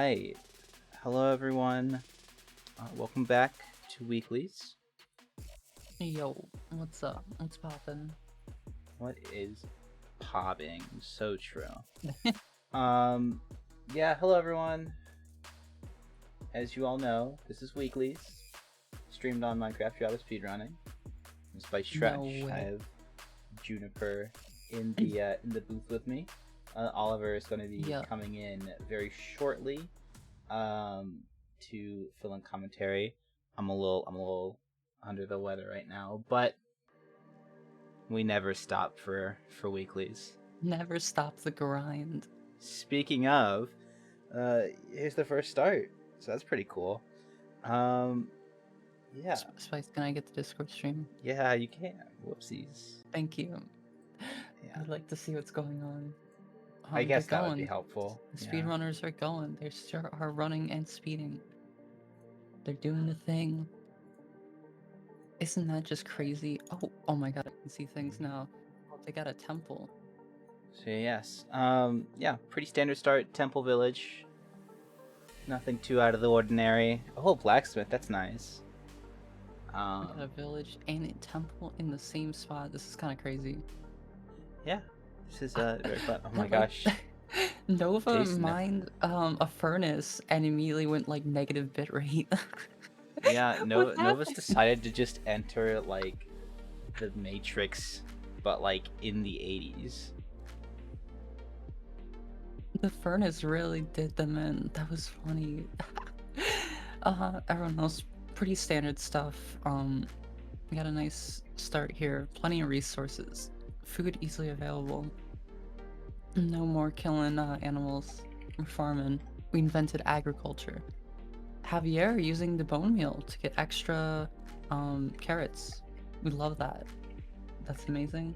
right. Hello, everyone. Welcome back to Weeklies. Yo, what's up? What's poppin'? What is popping? So true. Yeah, hello, everyone. As you all know, this is Weeklies, streamed on Minecraft Speedrunning. It's by Stretch. No I way. have Juniper in the booth with me. Oliver is going to be coming in very shortly to fill in commentary. I'm a little under the weather right now, but we never stop for weeklies. Never stop the grind. Speaking of, here's the first start, so that's pretty cool. Yeah. Spice, can I get the Discord stream? Yeah, you can. Whoopsies. Thank you. Yeah. I'd like to see what's going on. I guess that would be helpful. The speedrunners are going. They are running and speeding. They're doing the thing. Isn't that just crazy? Oh my god, I can see things now. Oh, they got a temple. So yes, yeah, pretty standard start. Temple village. Nothing too out of the ordinary. Oh, blacksmith, that's nice. Got a village and a temple in the same spot. This is kind of crazy. Yeah, this is very fun. Oh my gosh. Nova mined a furnace and immediately went like negative bitrate. Yeah, Nova's decided to just enter like the Matrix, but like in the 80s. The furnace really did them in. That was funny. Everyone else, pretty standard stuff. We got a nice start here. Plenty of resources. Food easily available. No more killing animals. We're farming. We invented agriculture. Javier using the bone meal to get extra carrots. We love that. That's amazing.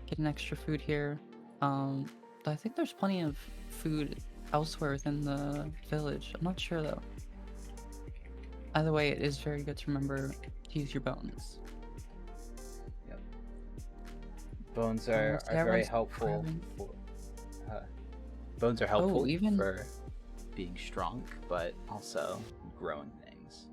Getting extra food here. I think there's plenty of food elsewhere within the village. I'm not sure though. Either way, it is very good to remember to use your bones. Yep. Bones are very helpful. Bones are helpful for being strong, but also growing things.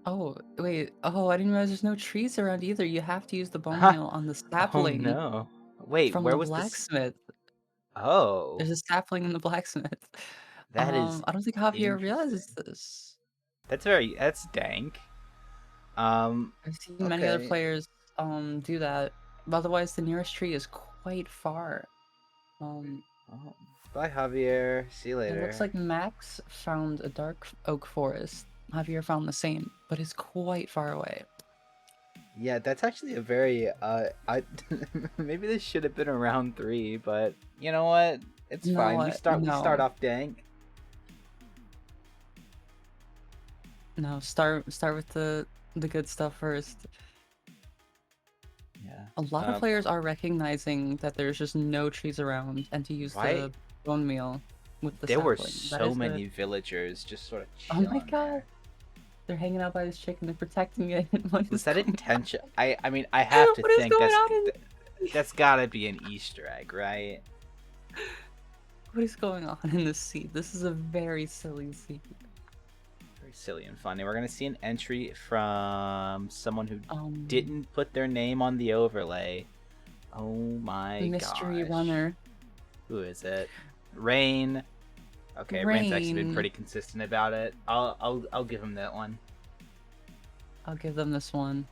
Oh, wait. Oh, I didn't realize there's no trees around either. You have to use the bone meal on the sapling. Oh no. Wait, from where the was blacksmith. Oh. There's a sapling in the blacksmith. That is I don't think Javier realizes this. That's dank. I've seen many other players do that. But otherwise the nearest tree is quite far. Bye, Javier. See you later. It looks like Max found a dark oak forest. Javier found the same, but it's quite far away. Yeah, that's actually a very maybe this should have been around 3, but you know what? It's fine. We start off dank. No, start with the good stuff first. Yeah. A lot of players are recognizing that there's just no trees around and to use the bone meal with the sapling. There were so many villagers just sort of chilling. Oh my god. They're hanging out by this chicken. They're protecting it. Was that intention? I mean, I have to think that's gotta be an Easter egg, right? What is going on in this seed? This is a very silly seed. Very silly and funny. We're gonna see an entry from someone who didn't put their name on the overlay. Oh my god. Mystery runner. Who is it? Rain. Okay, Rain's actually been pretty consistent about it. I'll give him that one. I'll give them this one.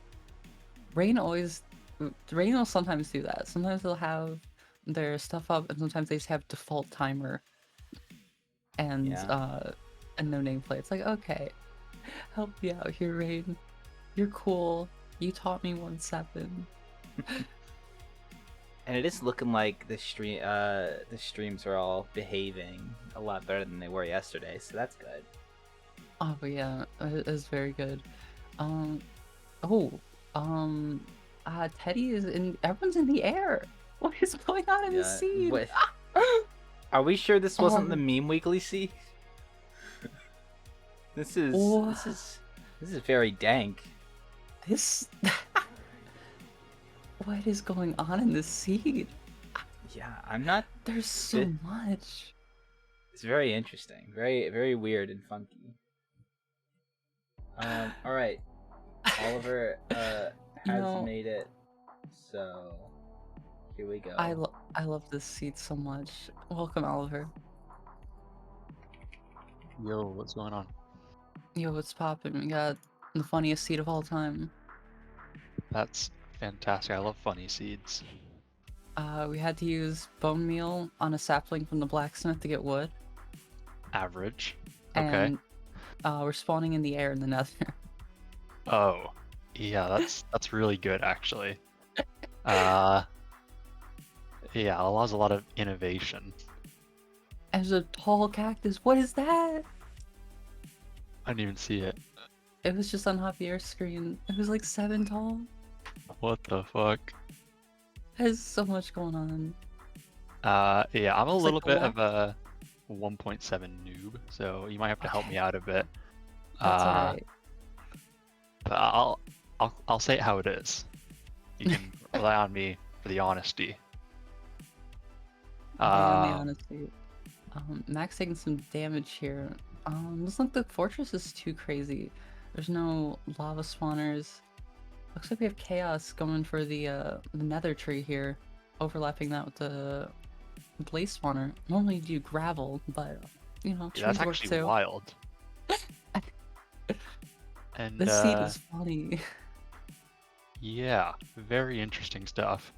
Rain will sometimes do that. Sometimes they'll have their stuff up, and sometimes they just have default timer and no nameplate. It's like, okay, help me out here, Rain. You're cool. You taught me 1.7. And it is looking like the streams are all behaving a lot better than they were yesterday, so that's good. Oh yeah, it is very good. Teddy is in. Everyone's in the air. What is going on in this scene? Are we sure this wasn't the meme weekly scene? This is very dank. What is going on in this seed? Yeah, I'm not. There's so much. It's very interesting, very weird and funky. All right, Oliver You has know, made it, so here we go. I love this seat so much. Welcome, Oliver. Yo, what's going on? Yo, what's poppin'? We got the funniest seat of all time. That's fantastic. I love funny seeds. We had to use bone meal on a sapling from the blacksmith to get wood, Average. Okay. and we're spawning in the air in the nether. Oh, yeah, that's really good actually. Yeah, it allows a lot of innovation. As a tall cactus, what is that? I didn't even see it. It was just on Javier's screen. It was like 7 tall. What the fuck? There's so much going on. Yeah, I'm a It's little like bit of a 1.7 noob, so you might have to help me out a bit. That's alright. But I'll say it how it is. You can rely on me for the honesty. Okay, on the honesty. Max taking some damage here. Looks like the fortress is too crazy. There's no lava spawners. Looks like we have chaos going for the nether tree here, overlapping that with the blaze spawner. Normally you do gravel, but you know, Yeah, that's trees work actually too. wild. And This seed is funny. yeah, very interesting stuff.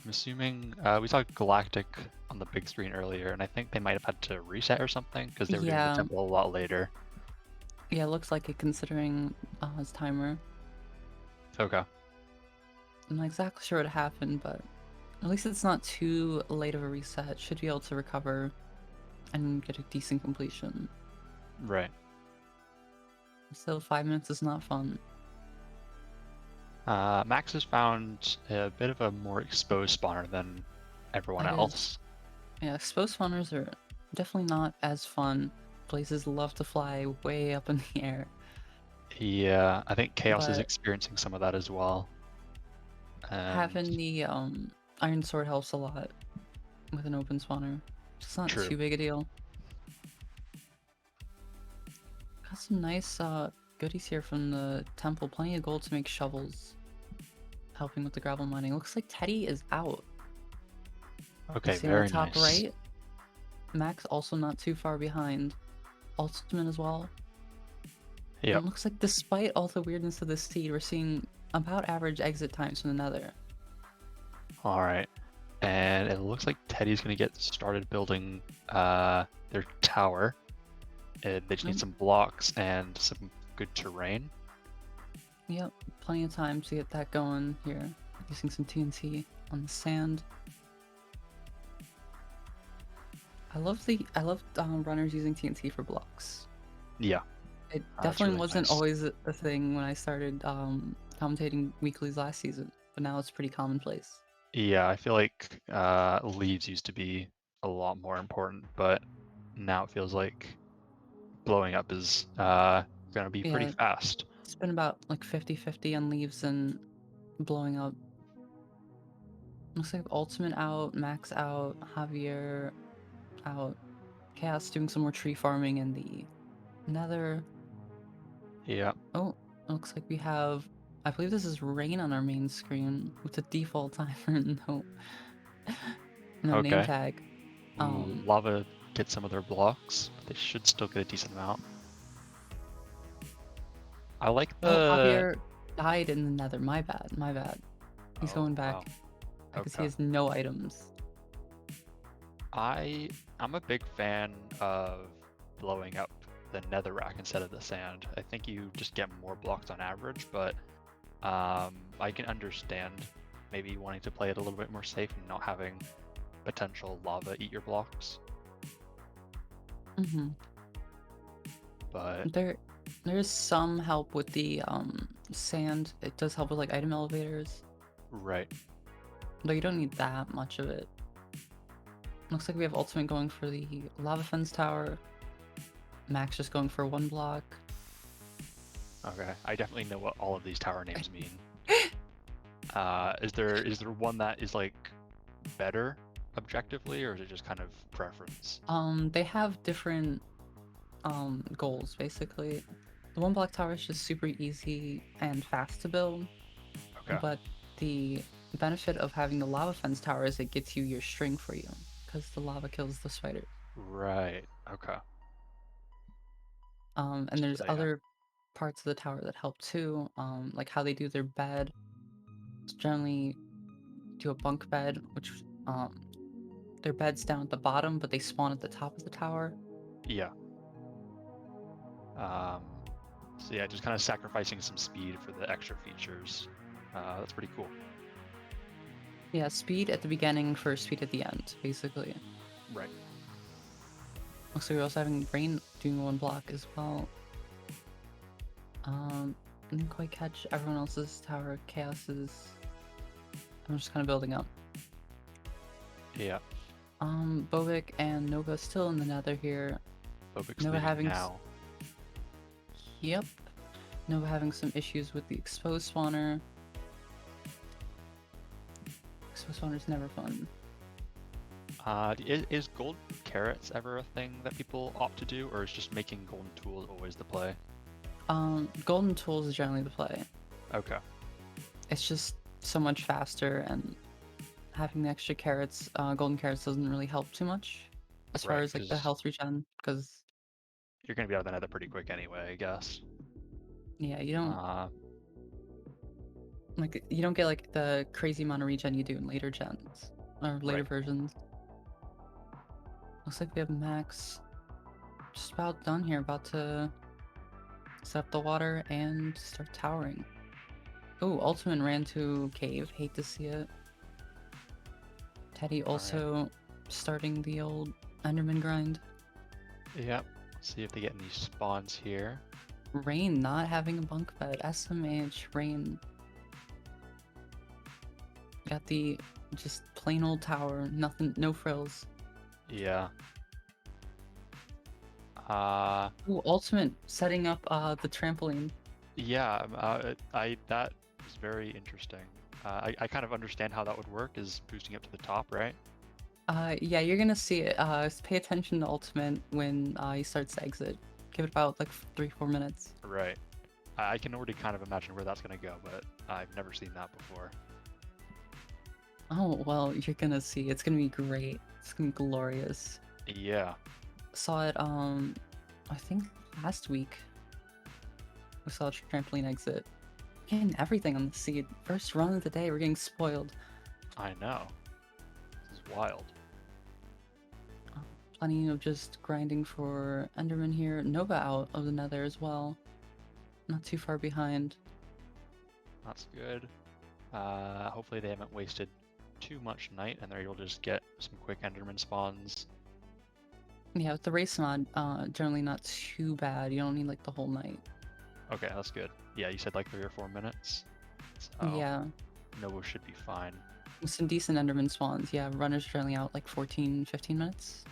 I'm assuming we saw Galactic on the big screen earlier, and I think they might have had to reset or something because they were doing the temple a lot later. Yeah, it looks like it considering his timer. Okay. I'm not exactly sure what happened, but at least it's not too late of a reset. Should be able to recover and get a decent completion. Right. Still, 5 minutes is not fun. Max has found a bit of a more exposed spawner than everyone else. Yeah, exposed spawners are definitely not as fun. Blazes love to fly way up in the air. Yeah, I think Chaos is experiencing some of that as well. And having the iron sword helps a lot with an open spawner. It's not too big a deal. Got some nice goodies here from the temple. Plenty of gold to make shovels. Helping with the gravel mining. Looks like Teddy is out. Okay, see very on the top nice. right. Max also not too far behind. Ultimate as well. Yeah. It looks like despite all the weirdness of this seed, we're seeing about average exit times from the nether. Alright. And it looks like Teddy's gonna get started building their tower. They just need some blocks and some good terrain. Yep, plenty of time to get that going here. Using some TNT on the sand. I love runners using TNT for blocks. Yeah. It definitely really wasn't always a thing when I started commentating weeklies last season, but now it's pretty commonplace. Yeah, I feel like leaves used to be a lot more important, but now it feels like blowing up is gonna be pretty fast. It's been about like 50-50 on leaves and blowing up. Looks like Ultimate out, Max out, Javier out, Chaos doing some more tree farming in the nether. Yeah. Oh, looks like we have, I believe this is rain on our main screen with the default timer, no name tag. Lava get some of their blocks, but they should still get a decent amount. I like the... Oh, Javier died in the nether, my bad. He's going back. Because he has no items. I'm a big fan of blowing up the netherrack instead of the sand. I think you just get more blocks on average, but I can understand maybe wanting to play it a little bit more safe and not having potential lava eat your blocks. But there's some help with the sand. It does help with like item elevators. Right. Though you don't need that much of it. Looks like we have Ultimate going for the lava fence tower. Max just going for 1 block. Okay, I definitely know what all of these tower names mean. Is there one that is like better objectively, or is it just kind of preference? They have different goals basically. The one block tower is just super easy and fast to build, Okay. but the benefit of having the lava fence tower is it gets you your string for you, because the lava kills the spiders. Right. Okay. And there's So, yeah. other parts of the tower that help too, like how they do their bed. It's generally do a bunk bed, which their bed's down at the bottom, but they spawn at the top of the tower. Yeah. So yeah, just kind of sacrificing some speed for the extra features. That's pretty cool. Yeah, speed at the beginning for speed at the end, basically. Right. Looks like we're also having rain doing one block as well. Didn't quite catch everyone else's tower. Chaos is... I'm just kind of building up. Yeah. Bovik and Nova still in the nether here. Phobic's Nova leaving having... now. Yep. Nova having some issues with the exposed spawner. Exposed spawner's never fun. Is golden carrots ever a thing that people opt to do, or is just making golden tools always the play? Golden tools is generally the play. Okay. It's just so much faster, and having the extra carrots, golden carrots doesn't really help too much as far Right, as like the 'cause health regen, because you're gonna be out of the nether pretty quick anyway, I guess. yeah, you don't Uh, you don't get like the crazy amount of regen you do in later gens or later Right. versions. Looks like we have Max just about done here, about to set up the water and start towering. Oh, Ultimate ran to cave. Hate to see it. Teddy also starting the old Enderman grind. Yep. Let's see if they get any spawns here. Rain not having a bunk bed. SMH, Rain. Got the just plain old tower, nothing, no frills. Yeah. Ooh, Ultimate setting up the trampoline. Yeah. That is very interesting. I kind of understand how that would work, is boosting up to the top, right? Yeah, you're gonna see it. Pay attention to Ultimate when he starts to exit. Give it about like 3-4 minutes. Right. I can already kind of imagine where that's gonna go, but I've never seen that before. Oh, well, you're gonna see. It's gonna be great. It's gonna be glorious. Yeah. Saw it, I think last week. We saw a trampoline exit. Getting everything on the seed. First run of the day, we're getting spoiled. I know. This is wild. Plenty of just grinding for Enderman here. Nova out of the nether as well. Not too far behind. That's good. Hopefully they haven't wasted too much night and they're able to just get some quick Enderman spawns. Yeah, with the race mod, generally not too bad. You don't need like the whole night. Okay, that's good. Yeah, you said like 3 or 4 minutes. So Yeah, Nova should be fine. with some decent Enderman spawns. Yeah, runners generally out like 14-15 minutes.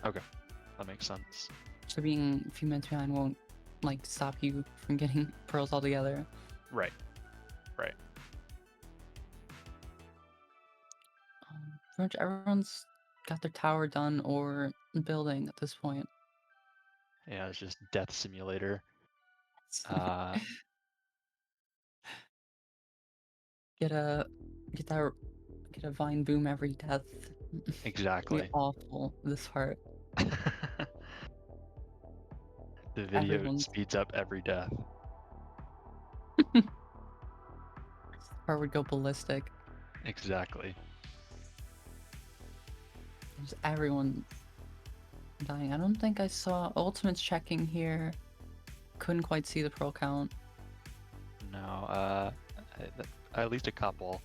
Okay, that makes sense. So being a few minutes behind won't like stop you from getting pearls altogether. Right. Right. Pretty much everyone's got their tower done or building at this point. Yeah, it's just death simulator. Uh, Get a vine boom every death. exactly. Be awful this part. The video Everyone's speeds up every death. this part would go ballistic. Exactly. There's everyone dying. I don't think I saw Ultimate's checking here. Couldn't quite see the pearl count. No, at least a couple.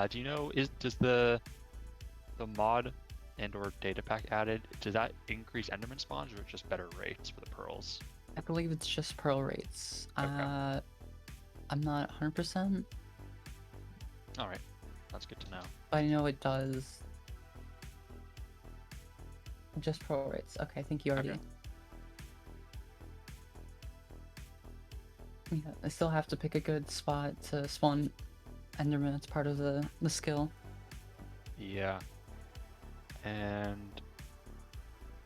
Do you know, does the mod and or data pack added, does that increase Enderman spawns, or just better rates for the pearls? I believe it's just pearl rates. Okay. I'm not 100%, All right, that's good to know. but I know it does. Just pearl rates. Okay, I think you already. Okay. Yeah, I still have to pick a good spot to spawn Enderman. It's part of the skill. Yeah. And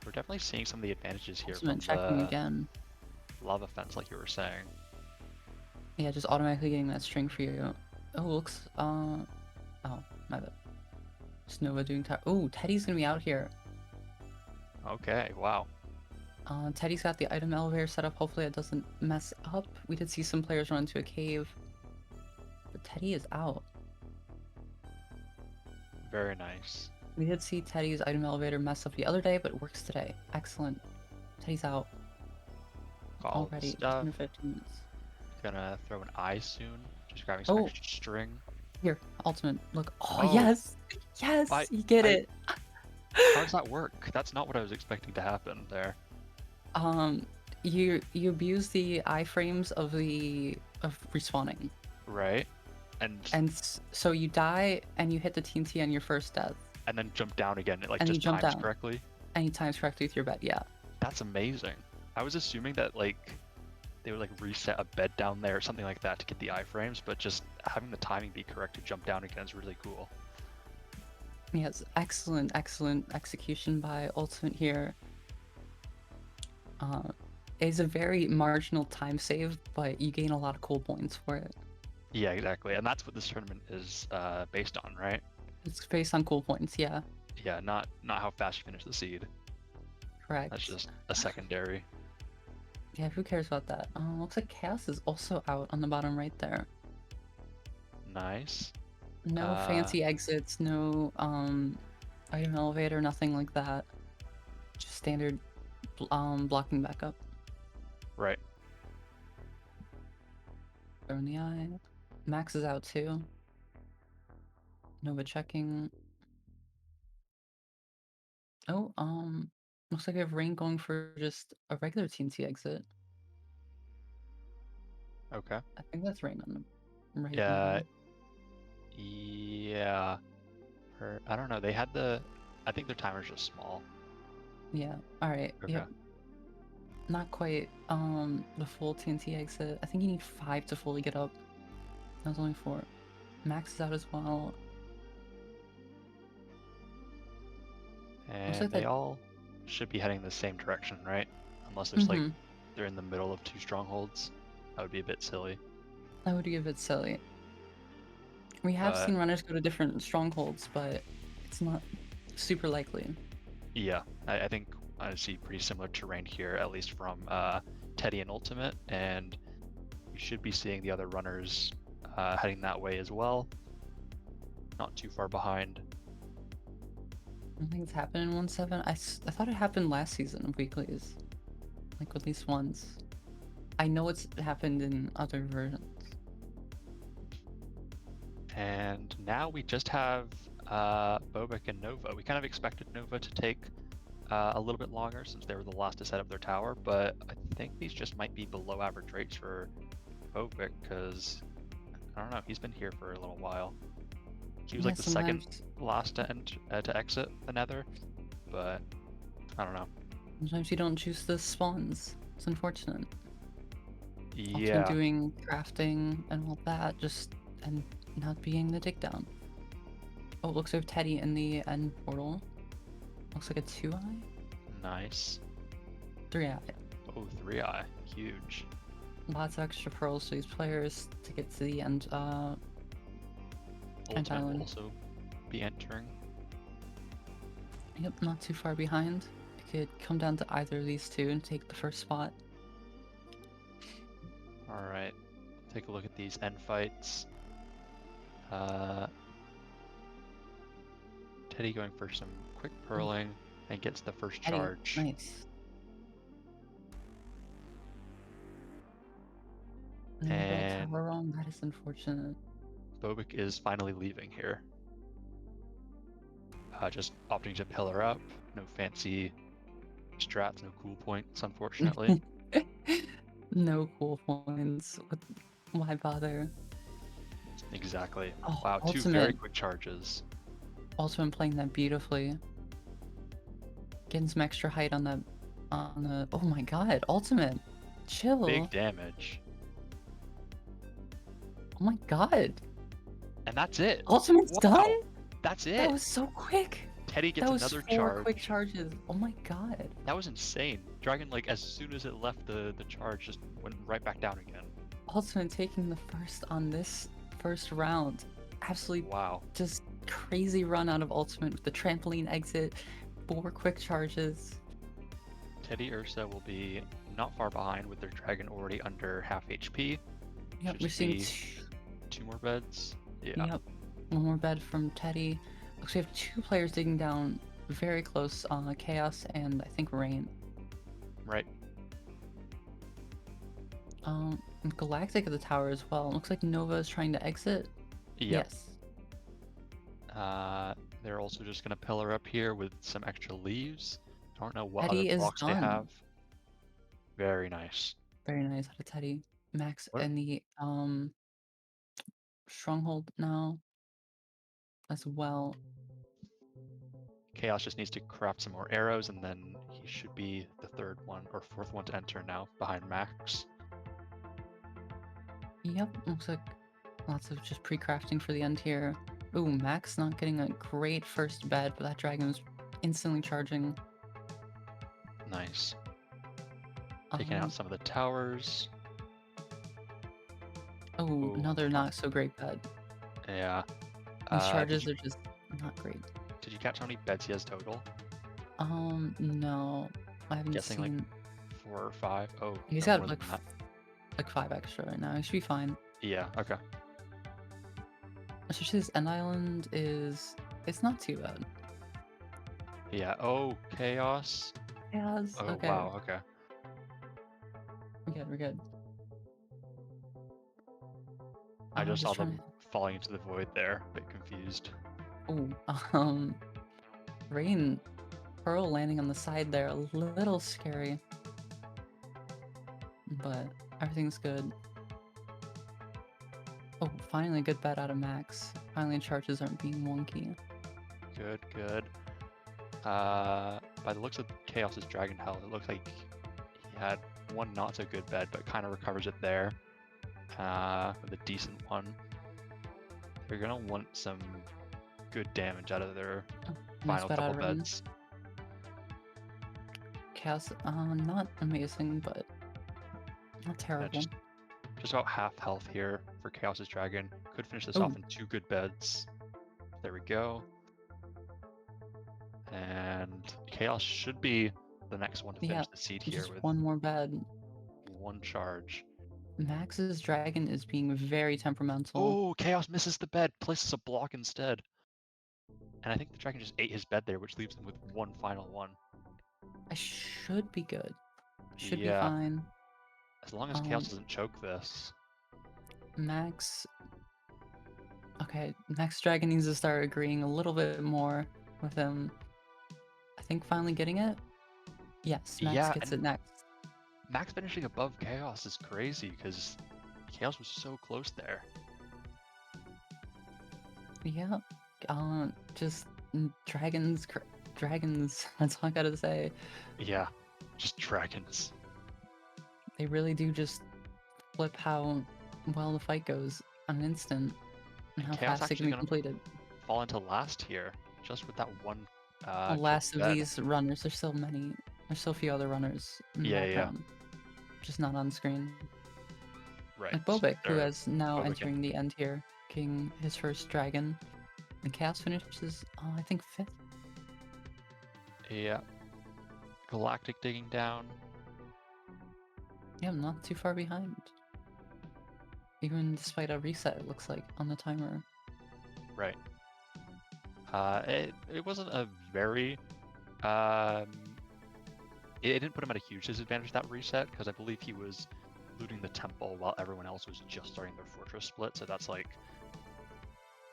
we're definitely seeing some of the advantages here Ultimate from checking the again. lava fence, like you were saying. Yeah, just automatically getting that string for you. Oh, looks, oh, my bad. Just Nova doing oh, Teddy's gonna be out here. Okay, wow. Teddy's got the item elevator set up. Hopefully it doesn't mess up. We did see some players run into a cave. But Teddy is out. Very nice. We did see Teddy's item elevator mess up the other day, but it works today. Excellent. Teddy's out. Got all the Already, stuff. 10 or 15 minutes. Gonna throw an eye soon. Just grabbing some extra string. Here, ultimate. Look. Oh, Oh. yes! Yes! You get it! How does that work? That's not what I was expecting to happen there. You abuse the iframes of respawning. Right. And So you die and you hit the TNT on your first death. And then jump down again. It like And you just jump times down. correctly. And you times correctly with your bed, yeah. That's amazing. I was assuming that like they would like reset a bed down there or something like that to get the iframes, but just having the timing be correct to jump down again is really cool. Yes, excellent execution by Ultimate here. It's a very marginal time save, but you gain a lot of cool points for it. Yeah, exactly. And that's what this tournament is based on, right? It's based on cool points, yeah. Yeah, not how fast you finish the seed. Correct. That's just a secondary. Yeah, who cares about that? Looks like Chaos is also out on the bottom right there. Nice. No fancy exits, no item elevator, nothing like that. Just standard blocking backup. Right. Throw in the eye. Max is out too. Nova checking. Oh, looks like we have Rain going for just a regular TNT exit. Okay. I think that's Rain on the right Yeah. now. Yeah. I don't know. They had I think their timer's just small. Yeah. All right. Okay. Yep. Not quite the full TNT exit. I think you need 5 to fully get up. That was only 4. Max is out as well. And like they that- all should be heading the same direction, right? Unless there's like they're in the middle of 2 strongholds. That would be a bit silly. That would be a bit silly. We have seen runners go to different strongholds, but it's not super likely. Yeah, I think I see pretty similar terrain here, at least from Teddy and Ultimate, and we should be seeing the other runners heading that way as well. Not too far behind. I don't think it's happened in 1.7. I thought it happened last season of Weeklies. Like at least once. I know it's happened in other versions. And now we just have Bobek and Nova. We kind of expected Nova to take a little bit longer since they were the last to set up their tower, but I think these just might be below average rates for Bobek because, I don't know, he's been here for a little while. He was like the second last to exit the nether, but I don't know. Sometimes you don't choose the spawns. It's unfortunate. Yeah. Also doing crafting and all that, and not being the dig down. Oh, it looks like Teddy in the end portal. Looks like a 2-eye? Nice. 3-eye. Oh, 3-eye. Huge. Lots of extra pearls for these players to get to the end, Ultimate will island. also be entering. Yep, not too far behind. It could come down to either of these two and take the first spot. Alright. Take a look at these end fights. Teddy going for some quick pearling and gets the first Teddy, charge. nice. And tower wrong. That is unfortunate. Bobek is finally leaving here. Just opting to pillar up. No fancy strats, no cool points, unfortunately. No cool points. Why bother? Exactly. Oh, Wow, Ultimate. 2 very quick charges. Ultimate playing that beautifully. Getting some extra height on the oh my god, Ultimate. Chill. Big damage. Oh my god. And that's it. Ultimate's Wow. done? That's it. That was so quick. Teddy gets That was another 4 charge. quick charges. Oh my god. That was insane. Dragon, like, as soon as it left the charge, just went right back down again. Ultimate taking the first on this first round. Absolutely Wow. just crazy run out of Ultimate with the trampoline exit, 4 quick charges. Teddy Ursa will be not far behind with their dragon already under half HP. Yep, Should we're just seeing be 2 more beds. Yeah. Yep, one more bed from Teddy. Looks like we have 2 players digging down very close, Chaos and I think Rain. Right. Galactic at the tower as well. Looks like Nova is trying to exit. Yep. Yes. They're also just gonna pillar up here with some extra leaves. I don't know what Teddy other is blocks they done. have. Very nice. Very nice out of Teddy. Max What? and the stronghold now as well. Chaos just needs to craft some more arrows, and then he should be the 3rd one or 4th one to enter now, behind Max. Yep, looks like lots of just pre-crafting for the end here. Ooh, Max not getting a great first bed, but that dragon was instantly charging. Nice. Taking out some of the towers. Oh, Ooh, another not so great bed. Yeah. These charges are just not great. Did you catch how many beds he has total? No, I haven't Guessing seen. like 4 or 5. Oh, He's no, got more like than that. like 5 extra right now. He should be fine. Yeah. Okay. Especially his end island it's not too bad. Yeah. Oh, chaos. Yes. Oh Okay. wow. Okay. We're good. I just saw them trying falling into the void there. A bit confused. Oh, Rain Pearl landing on the side there, a little scary. But everything's good. Oh, finally a good bet out of Max. Finally charges aren't being wonky. Good. Good. By the looks of Chaos's dragon health, it looks like he had one not so good bed, but kind of recovers it there. With a decent one. They're gonna want some good damage out of their Nice final bet out couple of Rain. beds. Chaos, not amazing, but not Yeah, terrible. just about half health here for Chaos's dragon. Could finish this off in 2 good beds. There we go. And Chaos should be the next one to finish the seed here just with one more bed. 1 charge. Max's dragon is being very temperamental. Oh, Chaos misses the bed, places a block instead. And I think the dragon just ate his bed there, which leaves him with 1 final one. I should be good. Should be Yeah. fine. As long as Chaos doesn't choke this. Max. Okay, Max Dragon needs to start agreeing a little bit more with him. I think finally getting it. Yes, Max gets it next. Max finishing above Chaos is crazy because Chaos was so close there. Yeah, just dragons. That's all I gotta say. Yeah, just dragons. They really do just flip how well the fight goes on an instant, and how Chaos fast it can be completed. Fall into last here, just with that one. The last of these runners. There's so many. There's so few other runners in the background. Just not on screen. Right. Like Bobik, who is now entering the end here, getting his first dragon. And Chaos finishes, I think, 5th. Yeah. Galactic digging down. Yeah, not too far behind. Even despite a reset, it looks like, on the timer. Right. It wasn't a very it didn't put him at a huge disadvantage, that reset, because I believe he was looting the temple while everyone else was just starting their fortress split, so that's like,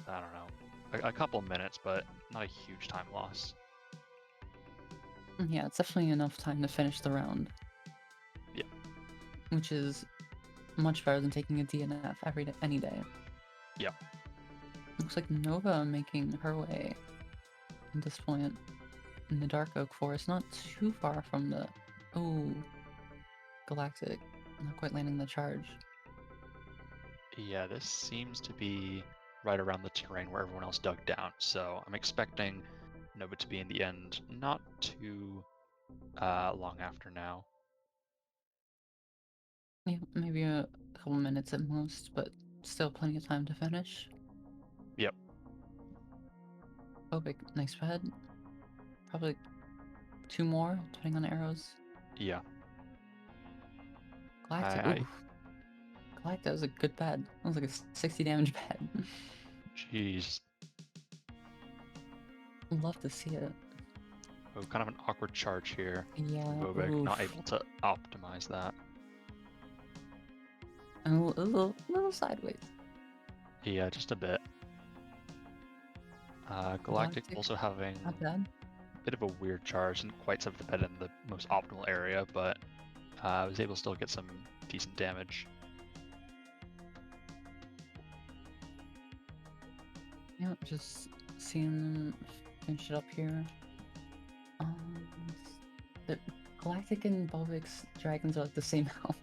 I don't know, a couple minutes, but not a huge time loss. Yeah, it's definitely enough time to finish the round. Yeah. Which is much better than taking a DNF any day. Yeah. Looks like Nova making her way at this point in the Dark Oak Forest, not too far from the... Oh, Galactic. Not quite landing the charge. Yeah, this seems to be right around the terrain where everyone else dug down, so I'm expecting Nova to be in the end not too long after now. Yeah, maybe a couple minutes at most, but still plenty of time to finish. Yep. Oh, big, nice bed. Probably 2 more, depending on the arrows. Yeah. Galactic, ooh. Galactic was a good bed. That was like a 60 damage bed. Jeez. Love to see it. Oh, kind of an awkward charge here. Yeah, Bobek not oof. able to optimize that. And a little sideways. Yeah, just a bit. Galactic also having Not bad. a bit of a weird charge, didn't quite set the bed in the most optimal area, but was able to still get some decent damage. Yeah, just seeing them finish it up here. The Galactic and Bolvik's dragons are like the same health.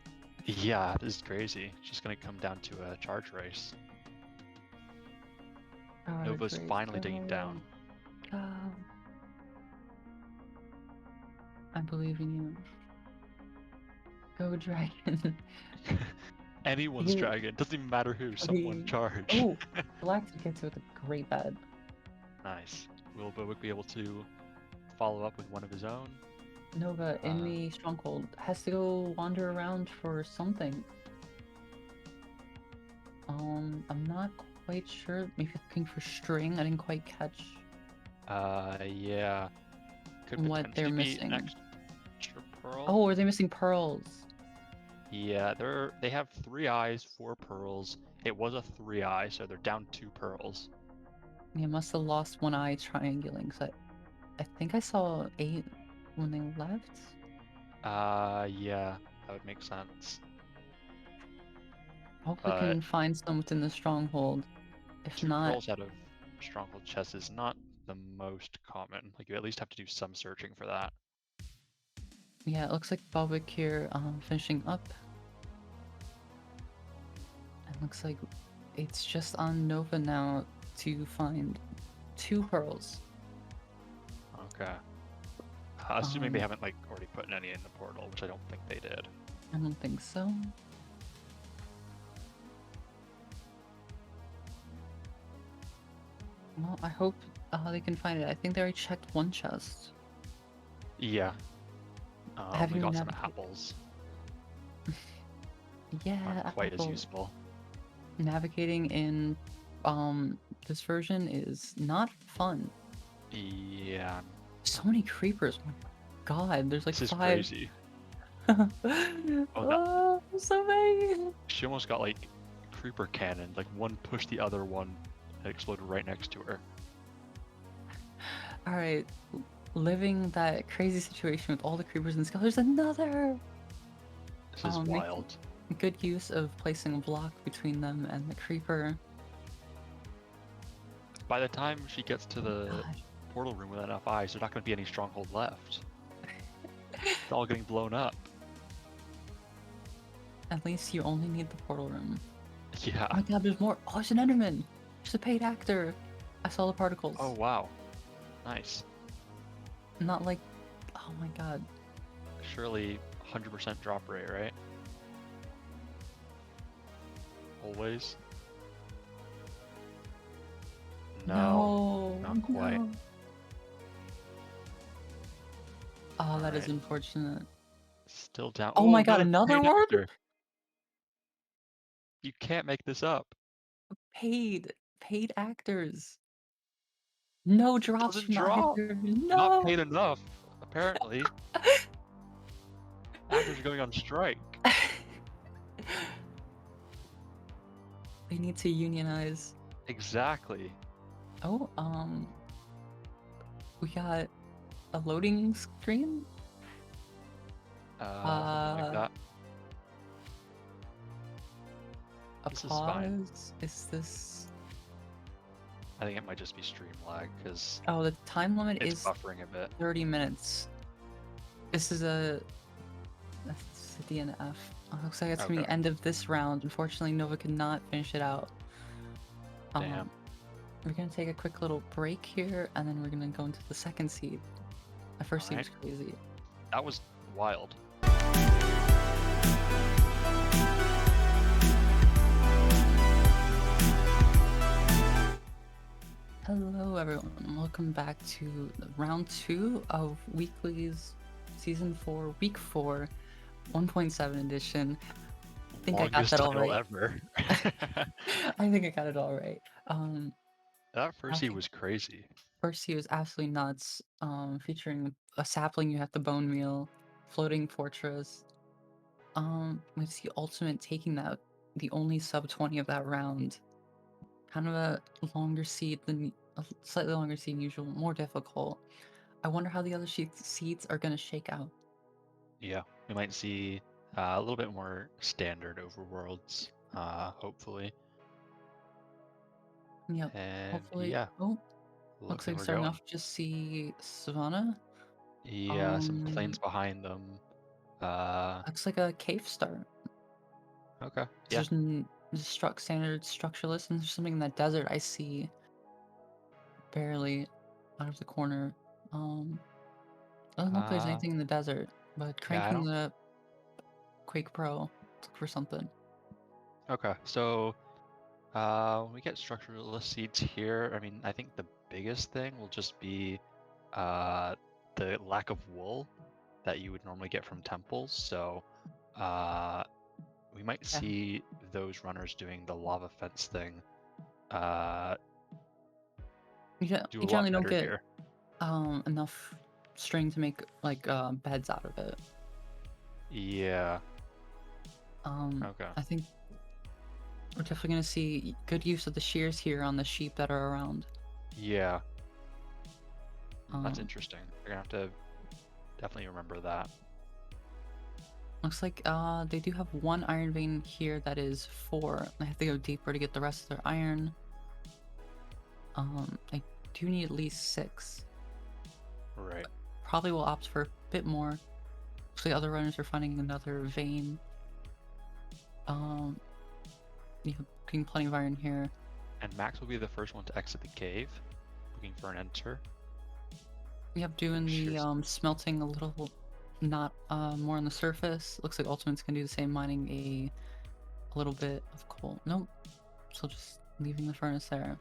Yeah, this is crazy. It's just gonna come down to a charge race. Nova's finally taking down. I believe in you. Go dragon. Anyone's dragon, doesn't even matter who, someone charge. Oh, Galactic gets it with a great bed. Nice. Will Bobek be able to follow up with one of his own? Nova in the stronghold has to go wander around for something. I'm not quite sure. Maybe looking for string. I didn't quite catch. Yeah. Could what they're missing. An extra pearl. Oh, are they missing pearls? Yeah, they have 3 eyes, 4 pearls. It was a 3-eye, so they're down 2 pearls. Yeah, must have lost 1 eye triangulating. So I think I saw 8 when they left. Yeah, that would make sense. Hope we can find some within the stronghold. If 2 not, pearls out of stronghold chests is not the most common. Like, you at least have to do some searching for that. Yeah, it looks like Balvic here finishing up. It looks like it's just on Nova now to find 2 pearls. Okay. Assuming they haven't like already put any in the portal, which I don't think they did. I don't think so. Well, I hope they can find it. I think they already checked 1 chest. Yeah. Have we you got some apples. Yeah, not quite as useful. Navigating in this version is not fun. Yeah. So many creepers. Oh my god, there's like this 5. This is crazy. Oh, so many. She almost got like creeper cannon. Like one pushed the other one and exploded right next to her. Alright, living that crazy situation with all the creepers and skeletons. There's another! This is wild. Good use of placing a block between them and the creeper. By the time she gets to the portal room with enough eyes, there's not going to be any stronghold left. It's all getting blown up. At least you only need the portal room. Yeah. Oh my god, there's more. Oh, it's an Enderman! There's a paid actor! I saw the particles. Oh, wow. Nice. Not like... Oh my god. Surely 100% drop rate, right? Always? No, not quite. No. Oh, that is unfortunate. Still down. Oh my god, another one? You can't make this up. Paid actors. No drops Doesn't from drop. No. Not paid enough, apparently. Actors are going on strike. They need to unionize. Exactly. Oh, we got a loading screen. Something like that. A this pause. Is this? I think it might just be stream lag because. Oh, the time limit is buffering a bit. 30 minutes. This is a. That's a DNF. Looks like it's gonna be the end of this round. Unfortunately, Nova could not finish it out. Damn. we're gonna take a quick little break here, and then we're gonna go into the second seed. My first seed was crazy. That was wild. Hello everyone, welcome back to round 2 of Weeklies Season 4, Week 4, 1.7 edition. I think I got that all right. Ever. I think I got it all right. That first seed was crazy. First seed was absolutely nuts, featuring a sapling you have to bone meal, floating fortress. We see Ultimate taking that, the only sub 20 of that round. Kind of a longer seed than a slightly longer seed than usual, more difficult. I wonder how the other seeds are going to shake out. Yeah, we might see a little bit more standard overworlds, hopefully. Yep. And Hopefully. yeah. Oh, looks like starting off just see Savannah. Yeah, some plains behind them. Looks like a cave start. Okay. Yeah. There's standard structureless, and there's something in that desert I see barely out of the corner. Doesn't look like there's anything in the desert, but cranking the Quake Pro to look for something. Okay, so we get structureless seeds here. I mean, I think the biggest thing will just be the lack of wool that you would normally get from temples. So we might see those runners doing the lava fence thing. You generally don't get enough string to make like beds out of it. Yeah. Okay. I think we're definitely gonna see good use of the shears here on the sheep that are around. Yeah. That's interesting. We're gonna have to definitely remember that. Looks like they do have one iron vein here that is 4. I have to go deeper to get the rest of their iron. I do need at least 6. Right. Probably will opt for a bit more. Looks like other runners are finding another vein. Yeah, getting plenty of iron here. And Max will be the first one to exit the cave, looking for an enter. Yep, doing the smelting a little, not more on the surface. Looks like Ultimate's gonna do the same, mining a little bit of coal. Nope, so just leaving the furnace there.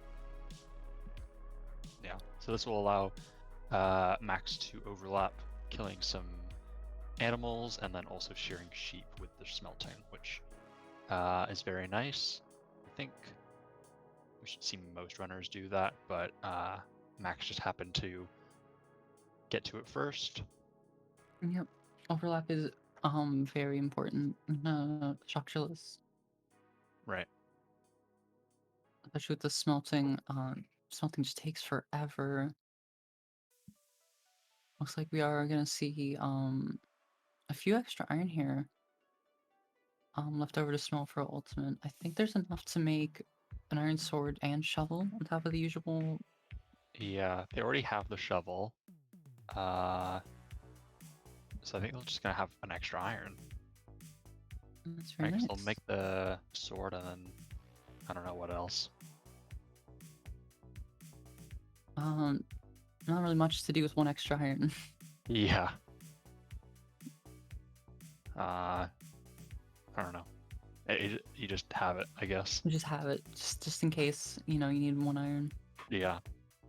Yeah, so this will allow Max to overlap killing some animals and then also shearing sheep with the smelting, which is very nice. I think we should see most runners do that, but Max just happened to get to it first. Yep, overlap is very important. Structureless. Right. Especially with the smelting. Smelting just takes forever. Looks like we are gonna see a few extra iron here. Left over to smelt for Ultimate. I think there's enough to make an iron sword and shovel on top of the usual. Yeah, they already have the shovel. So I think they're just gonna have an extra iron. That's very nice. They'll make the sword and then I don't know what else. Not really much to do with one extra iron. Yeah. I don't know. You just have it, I guess. You just have it, just in case, you need one iron. Yeah.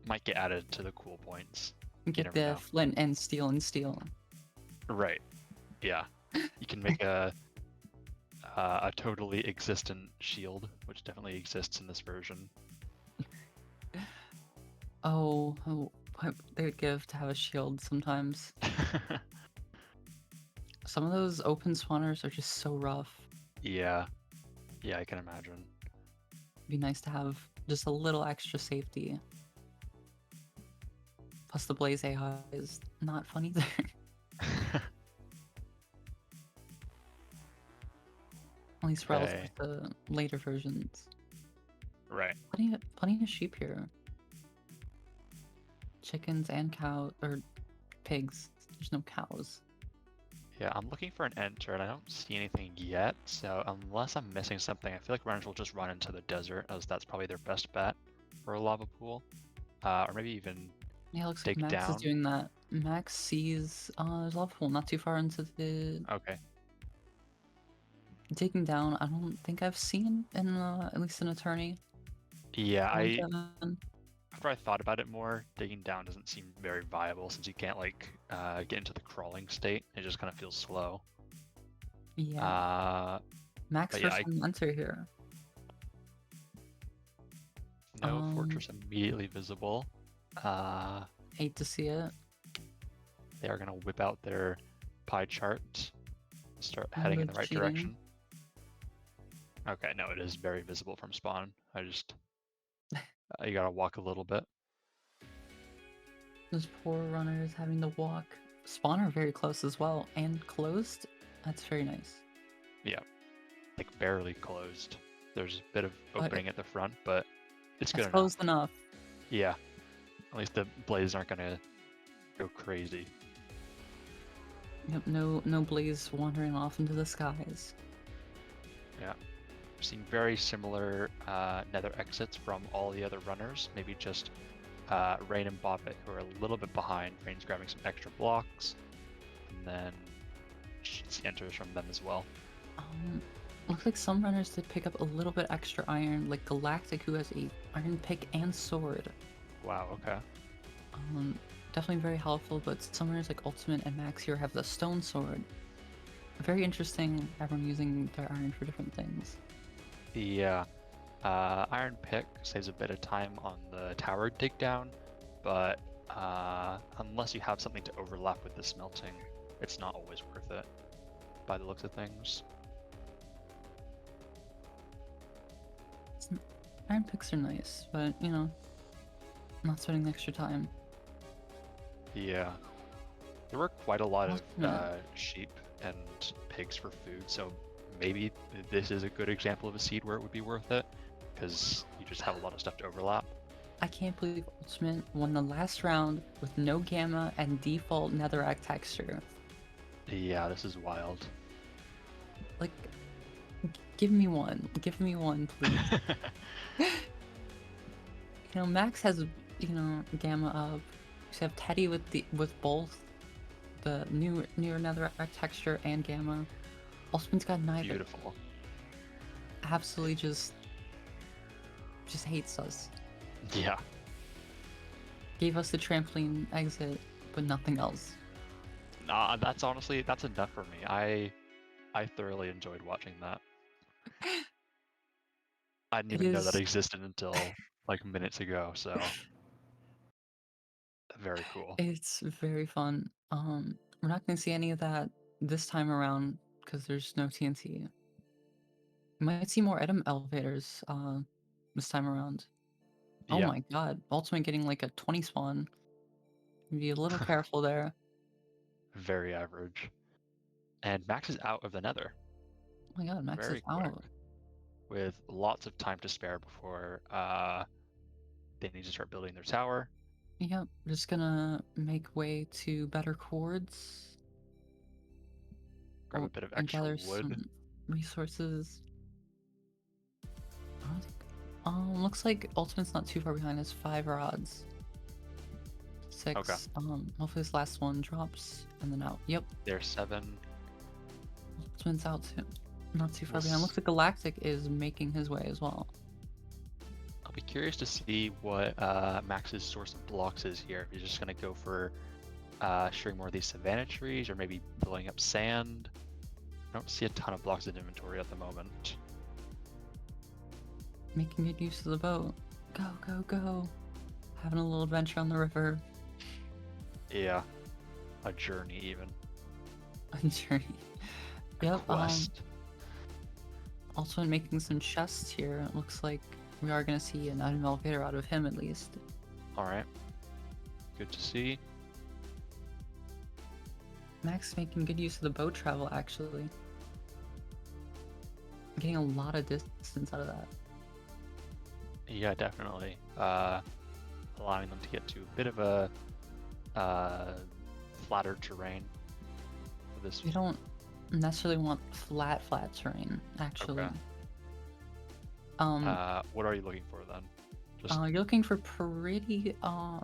Might get added to the cool points. Get the flint and steel and steel. Right. Yeah. You can make a totally existent shield, which definitely exists in this version. Oh, what they would give to have a shield sometimes. Some of those open spawners are just so rough. Yeah. Yeah, I can imagine. It'd be nice to have just a little extra safety. Plus the Blaze AI is not fun either. At least relative to the later versions. Right. Plenty of sheep here. Chickens and cows, or pigs. There's no cows. Yeah, I'm looking for an enter and I don't see anything yet, so unless I'm missing something, I feel like runners will just run into the desert as that's probably their best bet for a lava pool, or maybe even Yeah, looks like dig Max is down. doing that. Max sees there's a lava pool not too far into the Okay. digging down. I don't think I've seen in at least an attorney. Yeah, 1.7. after I thought about it more, digging down doesn't seem very viable since you can't like get into the crawling state. It just kind of feels slow. Yeah. Max but yeah, first time enter here. No fortress immediately visible. Hate to see it. They are gonna whip out their pie chart, start heading in the right cheating. direction. Okay, no, it is very visible from spawn. I just you gotta walk a little bit. Those poor runners having to walk. Spawn are very close as well, and closed. That's very nice. Yeah, like barely closed. There's a bit of opening at the front, but it's good enough. Close enough. Yeah, at least the blazes aren't gonna go crazy. Yep, no blaze wandering off into the skies. Yeah, we're seeing very similar nether exits from all the other runners. Maybe just Rain and Bobbit, who are a little bit behind. Rain's grabbing some extra blocks, and then she enters from them as well. Looks like some runners did pick up a little bit extra iron, like Galactic, who has a iron pick and sword. Wow, okay. Definitely very helpful, but some runners like Ultimate and Max here have the stone sword. Very interesting, everyone using their iron for different things. Yeah, iron pick saves a bit of time on the tower dig down, but unless you have something to overlap with the smelting, it's not always worth it, by the looks of things. Iron picks are nice, but you know, not spending extra time. Yeah, there were quite a lot of sheep and pigs for food, so maybe this is a good example of a seed where it would be worth it, because you just have a lot of stuff to overlap. I can't believe Ultimate won the last round with no gamma and default netherrack texture. Yeah, this is wild. Like, give me one. Give me one, please. You know, Max has, you know, gamma up. You have Teddy with both the newer netherrack texture and gamma. Ultimate's got neither. Beautiful. Absolutely just hates us. Yeah. Gave us the trampoline exit, but nothing else. Nah, that's enough for me. I thoroughly enjoyed watching that. I didn't even know that existed until like minutes ago, so very cool. It's very fun. We're not gonna see any of that this time around because there's no TNT. You might see more item elevators this time around. Yeah. Oh my god, Ultimate getting like a 20 spawn. Be a little careful there. Very average. And Max is out of the nether. Oh my god, Max is out. With lots of time to spare before they need to start building their tower. Yep, just gonna make way to better chords. Grab a bit of extra wood. Some resources. Looks like Ultimate's not too far behind. It's 5 rods. 6. Okay. Hopefully this last one drops and then out. Yep. There's 7. Ultimate's out too. Not too far behind. Looks like Galactic is making his way as well. I'll be curious to see what Max's source of blocks is here. If he's just gonna go for shearing more of these savanna trees, or maybe filling up sand. I don't see a ton of blocks in inventory at the moment. Making good use of the boat. Go, go, go. Having a little adventure on the river. Yeah. A journey even. A journey. Yep. Quest. Also making some chests here. It looks like we are gonna see an item elevator out of him at least. Alright. Good to see. Max making good use of the boat travel actually. Getting a lot of distance out of that. Yeah, definitely. Allowing them to get to a bit of a flatter terrain for this. You don't necessarily want flat terrain, actually. Okay. What are you looking for then? Just You're looking for pretty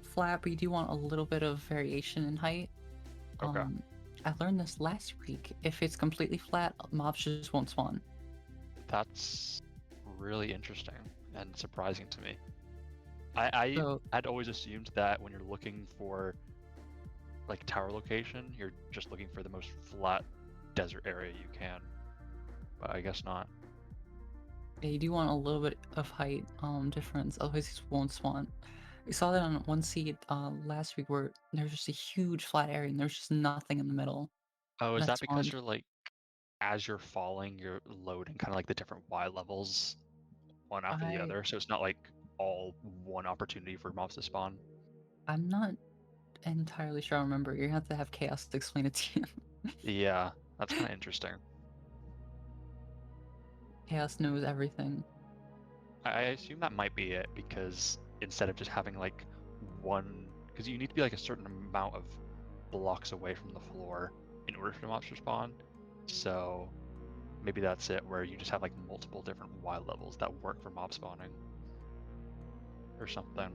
flat, but you do want a little bit of variation in height. okay. I learned this last week. If it's completely flat, mobs just won't spawn. That's really interesting and surprising to me. So I'd always assumed that when you're looking for like tower location, you're just looking for the most flat desert area you can. But I guess not. yeah, you do want a little bit of height difference, otherwise these won't spawn. We saw that on one seed last week where there's just a huge flat area and there's just nothing in the middle. Oh, is That that because spawned. you're like as you're falling, you're loading kind of like the different Y levels one after the I other, so it's not like all one opportunity for mobs to spawn? I'm not entirely sure I remember. You're gonna have to have Chaos to explain it to you. Yeah, that's kind of interesting. Chaos knows everything. I assume that might be it because instead of just having like one, because you need to be like a certain amount of blocks away from the floor in order for the mobs to spawn. So maybe that's it, where you just have like multiple different Y levels that work for mob spawning or something.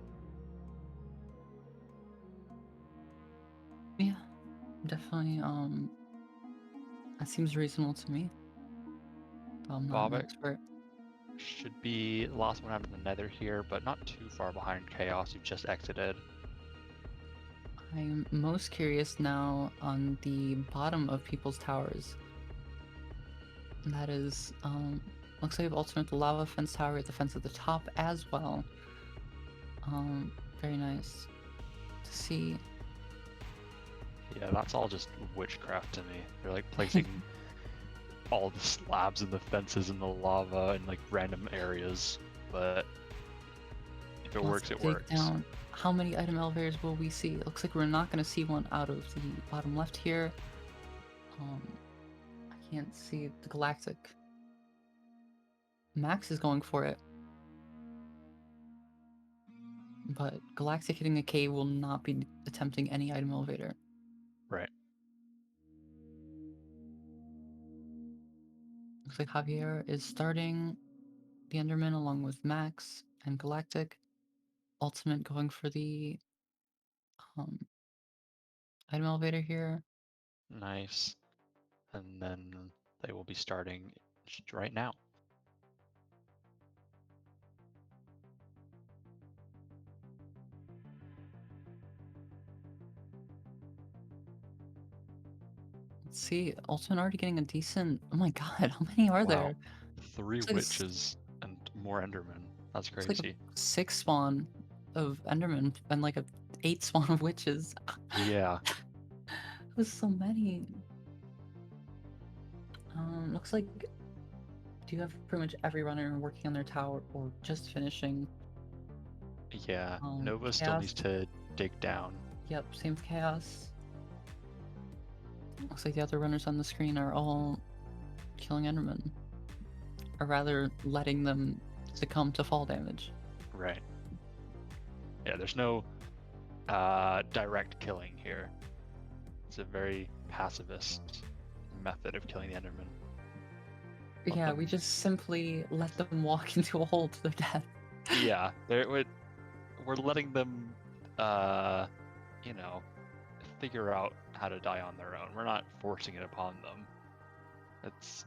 Yeah, definitely. That seems reasonable to me. But I'm not an Bobik expert. should be the last one out of the nether here, but not too far behind Chaos, who just exited. I'm most curious now on the bottom of people's towers. And that is, looks like we have ultimate the lava fence tower at the fence at the top as well. Very nice to see. Yeah, that's all just witchcraft to me. They're like placing all the slabs and the fences and the lava in like random areas, but if it works, it Dig works. down. How many item elevators will we see? It looks like we're not going to see one out of the bottom left here. I can't see the Galactic. Max is going for it. But Galactic hitting a cave will not be attempting any item elevator. Right. Looks like Javier is starting the Enderman along with Max and Galactic. Ultimate going for the item elevator here. Nice. And then they will be starting right now. Let's see, Ultimate already getting a decent. Oh my god, how many are there? Wow. 3 Looks like witches and more endermen. That's it's like crazy. a 6 spawn of Enderman and like a 8 spawn of witches. Yeah. There's so many. Looks like do you have pretty much every runner working on their tower or just finishing? Yeah. Nova still Chaos. needs to dig down. Yep, same with Chaos. Looks like the other runners on the screen are all killing Enderman. Or rather, letting them succumb to fall damage. Right. Yeah, there's no direct killing here. It's a very pacifist method of killing the enderman. Yeah, we just simply let them walk into a hole to their death. Yeah, we're letting them, you know, figure out how to die on their own. We're not forcing it upon them. It's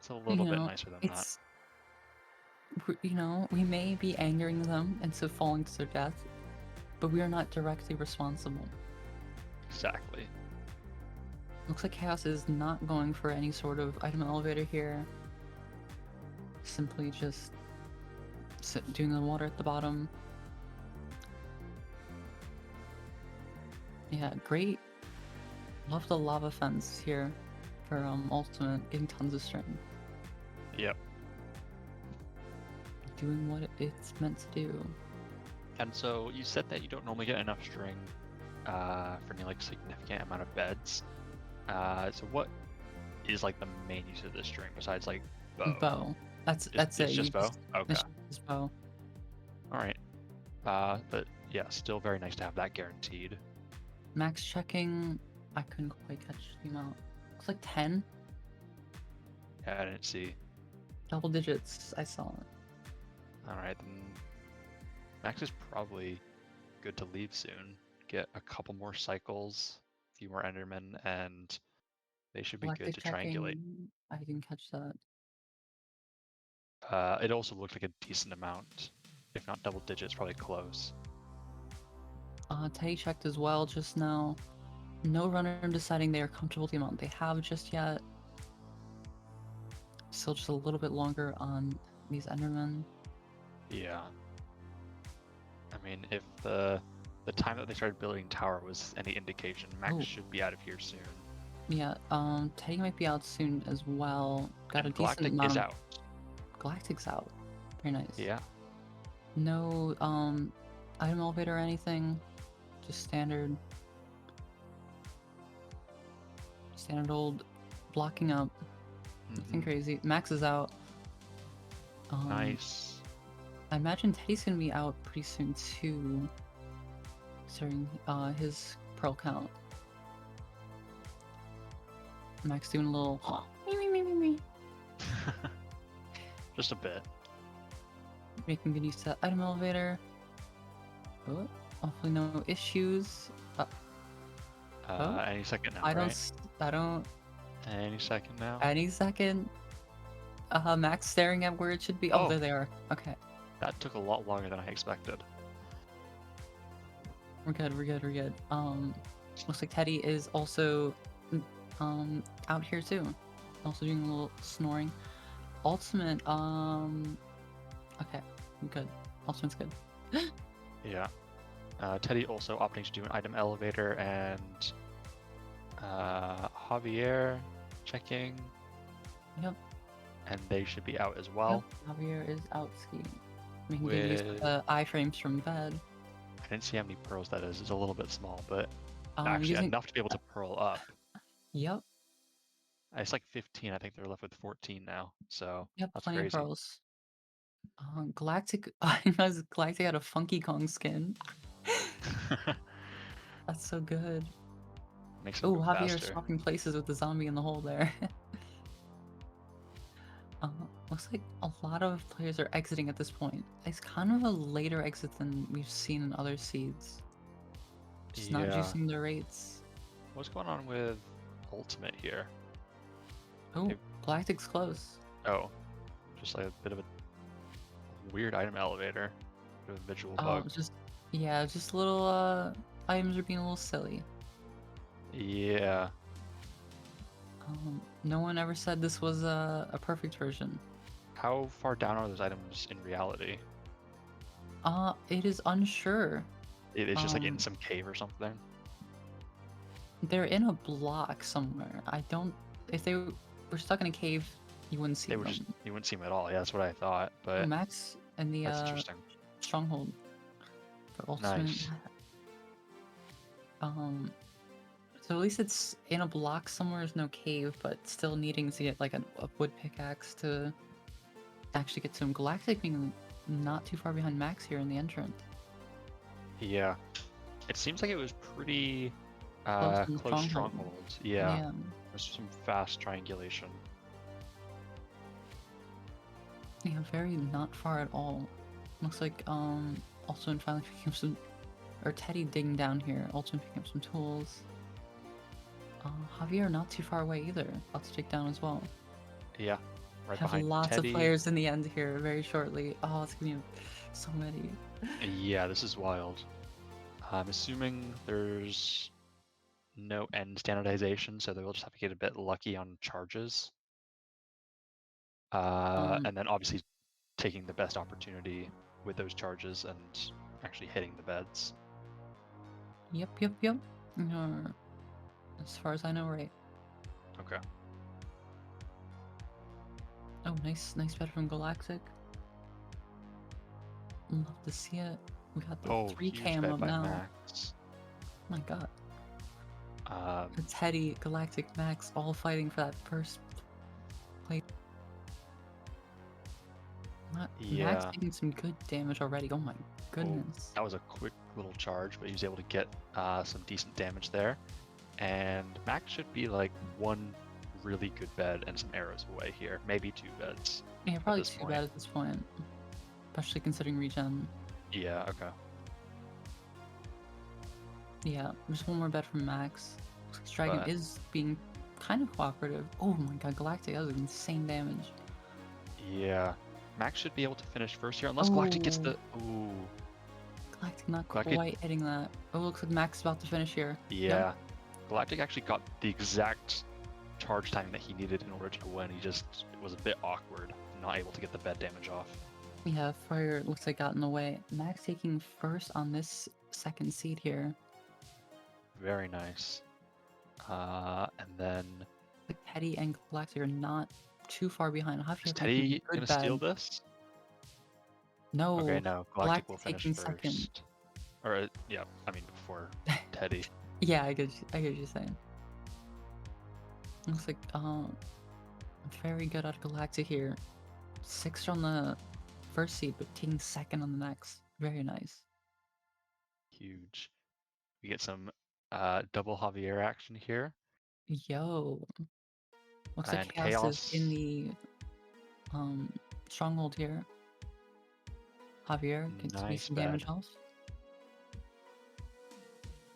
a little bit nicer than that. We may be angering them into falling to their death, but we are not directly responsible. Exactly. Looks like Chaos is not going for any sort of item elevator here. Simply just doing the water at the bottom. Yeah, great. Love the lava fence here for Ultimate, getting tons of string. Yep. Doing what it's meant to do. And so you said that you don't normally get enough string for any like significant amount of beds. So what is like the main use of this string besides like bow? Bow. That's It's it. just bow? Okay. It's just bow. Alright. But yeah, still very nice to have that guaranteed. Max checking. I couldn't quite catch the amount. Looks like 10. Yeah, I didn't see. Double digits. I saw it. Alright, then Max is probably good to leave soon. Get a couple more cycles, a few more Endermen, and they should be good Galactic to triangulate. checking. I didn't catch that. It also looked like a decent amount. If not double digits, probably close. Teddy checked as well just now. No runner deciding they are comfortable with the amount they have just yet. Still just a little bit longer on these Endermen. Yeah. I mean, if the time that they started building tower was any indication, Max should be out of here soon. Yeah, Teddy might be out soon as well. Got and a decent Galactic amount. is out. Galactic's out. Very nice. Yeah. No item elevator or anything. Just standard old blocking up. Nothing crazy. Max is out. Nice. I imagine Teddy's gonna be out pretty soon too. Starting his pearl count. Max doing a little me. Just a bit. Making good use of that item elevator. Oh, hopefully no issues. Any second now, I right? don't. Any second now. Any second. Max staring at where it should be. Oh, there they are. Okay. That took a lot longer than I expected. We're good. Looks like Teddy is also out here too. Also doing a little snoring. Ultimate, okay, I'm good. Ultimate's good. Yeah. Teddy also opting to do an item elevator, and Javier checking. Yep. And they should be out as well. Yep. Javier is out skiing. Making good use of the iframes from bed. I didn't see how many pearls that is. It's a little bit small, but actually enough to be able to pearl up. Yep. It's like 15. I think they're left with 14 now. So yep, that's plenty crazy. Of pearls. Galactic. Galactic had a Funky Kong skin. That's so good. Makes him go Javier faster. swapping places with the zombie in the hole there. Looks like a lot of players are exiting at this point. It's kind of a later exit than we've seen in other seeds. Just not juicing their rates. What's going on with Ultimate here? Oh, Galactic's close. Oh, just like a bit of a weird item elevator. Bit of a visual bug. Just a little items are being a little silly. Yeah. No one ever said this was a perfect version. How far down are those items in reality? It is unsure. It's just like in some cave or something? They're in a block somewhere. If they were stuck in a cave, you wouldn't see them. You wouldn't see them at all. Yeah, that's what I thought. But Max and the that's interesting. stronghold for ultimate. Nice. So at least it's in a block somewhere. There's no cave, but still needing to get like a wood pickaxe to actually get to him. Galactic being not too far behind Max here in the entrance. Yeah, it seems like it was pretty close strongholds. Yeah. There's some fast triangulation. Yeah, very not far at all. Looks like Ultimate finally picking up some, or Teddy digging down here. Ultimate picking up some tools. Javier not too far away either. About to take down as well. Yeah, right Have behind lots Teddy. of players in the end here very shortly. Oh, it's gonna be so many. Yeah, this is wild. I'm assuming there's no end standardization, so they will just have to get a bit lucky on charges. And then obviously taking the best opportunity with those charges and actually hitting the beds. Yep. As far as I know, right. Okay. Oh, nice bed from Galactic. Love to see it. We got the 3 cam up now. Max. Oh my god. Teddy, Galactic, Max, all fighting for that first place. Max taking some good damage already. Oh my goodness. That was a quick little charge, but he was able to get some decent damage there. And Max should be like 1 really good bed and some arrows away here. Maybe 2 beds. Yeah, probably 2 beds at this point. especially considering regen. Yeah, okay. Yeah, there's one more bed from Max. Looks like this dragon But- is being kind of cooperative. Oh my god, Galactic, that was insane damage. Yeah. Max should be able to finish first here, unless Galactic gets the... Ooh. Galactic not Galactic- quite hitting that. Oh, looks like Max is about to finish here. Yeah. Galactic actually got the exact charge timing that he needed in order to win. He just was a bit awkward, not able to get the bed damage off. Yeah, fire looks like got in the way. Max taking first on this second seed here. Very nice. And then... Like Teddy and Galactic are not too far behind. Is Teddy gonna steal this? No. Okay, no. Galactic will Galactic finish taking first. second. Or, yeah, I mean before Teddy. Yeah, I get what you're saying. Looks like very good out of Galactic here. 6th on the first seed, but taking second on the next. Very nice. Huge. We get some double Javier action here. Yo. Looks like And Chaos is in the stronghold here. Javier gets me Nice some damage bed. off.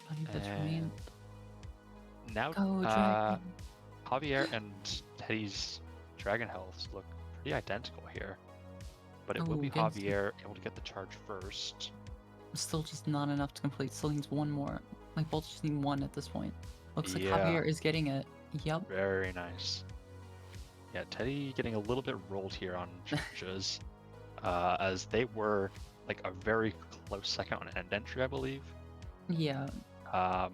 Plenty of bits remain. Now, Go, Dragon. Javier and Teddy's dragon healths look pretty identical here. But it will Oh, be getting some- Javier able to get the charge first. Still just not enough to complete. Still needs one more. Like both just need one at this point. Looks like Yeah. Javier is getting it. Yep. Very nice. Yeah, Teddy getting a little bit rolled here on charges, as they were like a very close second on end entry, I believe. Yeah. But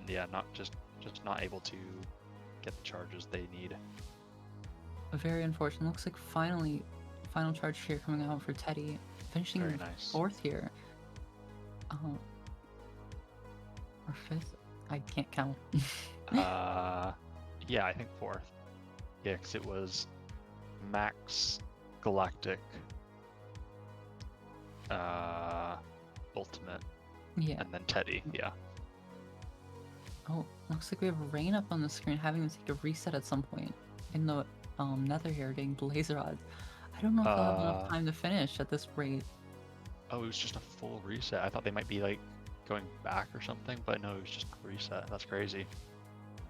yeah, just not able to get the charges they need. Very unfortunate. Looks like final charge here coming out for Teddy. Finishing Very nice. 4th here. Or 5th? I can't count. Yeah, I think 4th. Yeah, because it was Max, Galactic, Ultimate, Yeah. and then Teddy. Yeah. Oh, looks like we have rain up on the screen, having to take a reset at some point. In the nether here, getting blaze rods. I don't know if they'll have enough time to finish at this rate. Oh, it was just a full reset. I thought they might be like going back or something, but no, it was just a reset. That's crazy.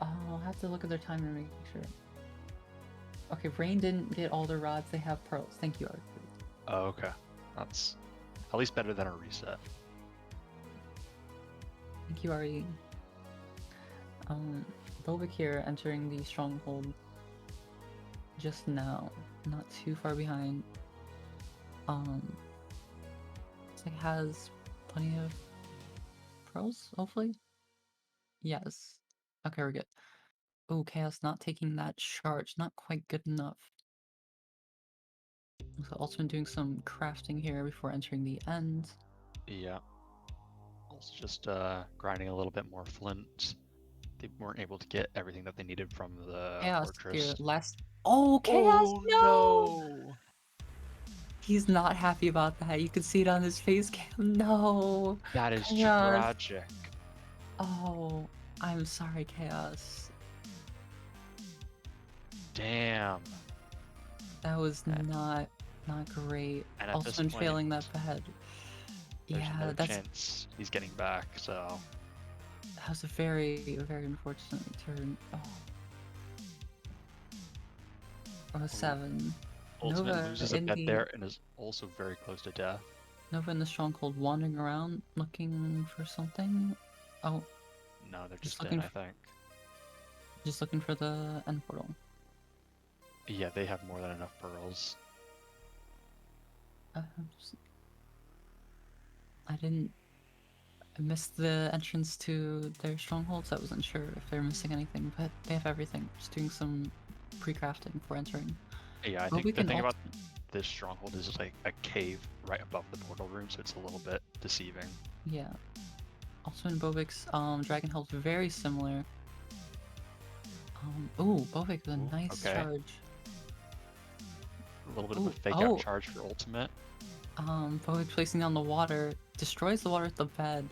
I'll have to look at their time and make sure. Okay, Rain didn't get all their rods. They have pearls. Thank you, Arthur. Oh, okay. That's at least better than a reset. Thank you, Ari. Bobik here entering the stronghold just now. Not too far behind. Looks like it has plenty of pearls, hopefully? Yes. Okay, we're good. Oh, Chaos not taking that charge. Not quite good enough. So Ultimate doing some crafting here before entering the end. Yeah. Also just grinding a little bit more flint. They weren't able to get everything that they needed from the Chaos fortress. here. Last. Oh, Chaos! Oh, no! He's not happy about that. You can see it on his face cam. No. That is Chaos. tragic. Oh, I'm sorry, Chaos. Damn. That was not great. And at this Ultimate point, failing that bed. There's Yeah, no that's chance he's getting back, so that was a very unfortunate turn. Oh. Oh, 7. Ultimate Nova loses a in bet the- there and is also very close to death. Nova in the stronghold wandering around looking for something. Oh, No, they're Just just looking in, I f- think. just looking for the end portal. Yeah, they have more than enough pearls. Just- I missed the entrance to their strongholds. I wasn't sure if they're missing anything, but they have everything. Just doing some pre-crafting before entering. Yeah, I Well, we think the can thing about ult- this stronghold is like a cave right above the portal room, so it's a little bit deceiving. Yeah. Also in Bobik's dragon health very similar. Oh, Bobik with a Ooh, nice okay. charge. A little bit of Ooh, a fake oh. out charge for ultimate. Bobik placing down the water destroys the water at the bed.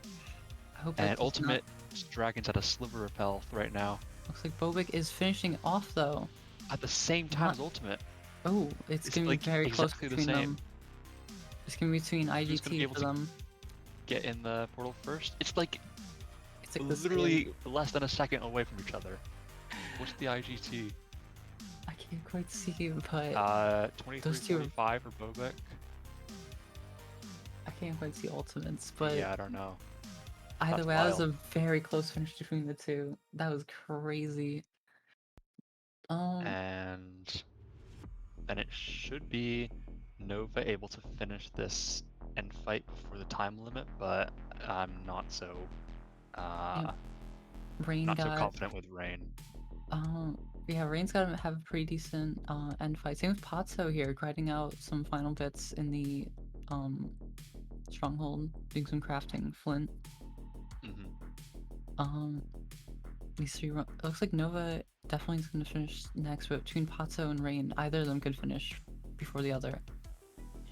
I hope that And does not- ultimate dragon's at a sliver of health right now. Looks like Bobik is finishing off though. At the same time Not- as ultimate. Oh, it's It's gonna like be very close exactly the between same. them. It's gonna be between Who's gonna be IGT able for to them. get in the portal first? It's like It's like the literally less than a second away from each other. What's the IGT? I can't quite see, but 23:45 for Bobek. I can't quite see ultimates, but Yeah, I don't know. either That's way, that was a wild. very close finish between the two. That was crazy. And then it should be Nova able to finish this end fight before the time limit, but I'm not so Yeah, Rain not so got confident with Rain. yeah, Rain's gotta have a pretty decent end fight. Same with Patso here, grinding out some final bits in the stronghold, doing some crafting, flint. These three it looks like Nova definitely is gonna finish next, but between Patso and Rain, either of them could finish before the other.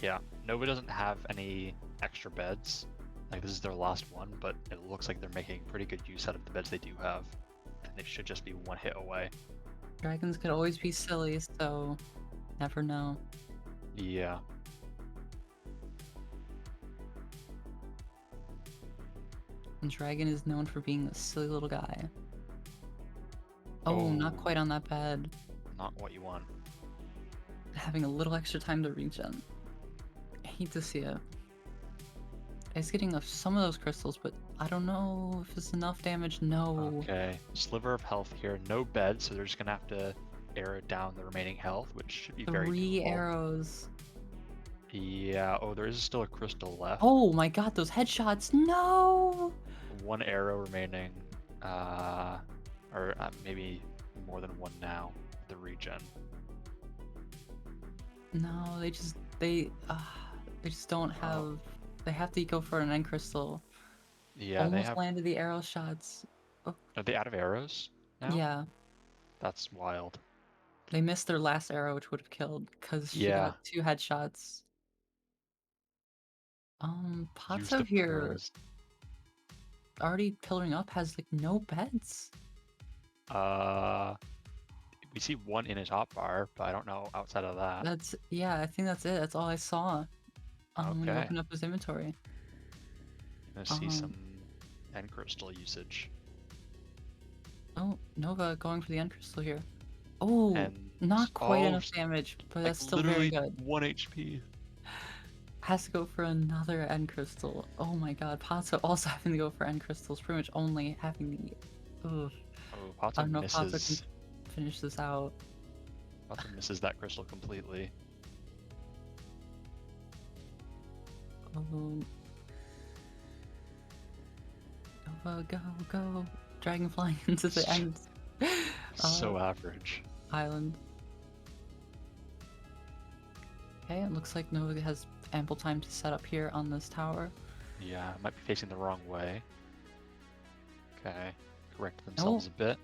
Yeah, Nova doesn't have any extra beds. Like, this is their last one, but it looks like they're making pretty good use out of the beds they do have. And they should just be one hit away. Dragons could always be silly, so never know. Yeah. And Dragon is known for being a silly little guy. Oh, not quite on that bed. Not what you want. Having a little extra time to regen. I hate to see it. It's getting some of those crystals, but I don't know if it's enough damage. No. Okay, sliver of health here. No bed, so they're just gonna have to arrow down the remaining health, which should be very Three doable. arrows. Yeah, oh, there is still a crystal left. Oh my god, those headshots. No! One arrow remaining. Or maybe more than one now. The regen. No, they just don't have. They have to go for an end crystal. Yeah, Almost they have. landed the arrow shots. Oh. Are they out of arrows now? Yeah. That's wild. They missed their last arrow, which would have killed, because she Yeah. got 2 headshots. Used Patso up here, arrows. already pillaring up, has like no beds. We see one in his hotbar, but I don't know outside of that. I think that's it. That's all I saw. When you Okay. open up his inventory. Gonna see some end crystal usage. Oh, Nova going for the end crystal here. Oh, And not quite enough damage, but like that's still very literally good. 1 HP. Has to go for another end crystal. Oh my god, Patso also having to go for end crystals, pretty much only having the. Ugh. Oh, I Patso don't know if Patso misses. can finish this out. Patso misses that crystal completely. Oh. Nova, go. Dragon flying into the end. So average. Island. Okay, it looks like Nova has ample time to set up here on this tower. Yeah, might be facing the wrong way. Okay, correct themselves a bit.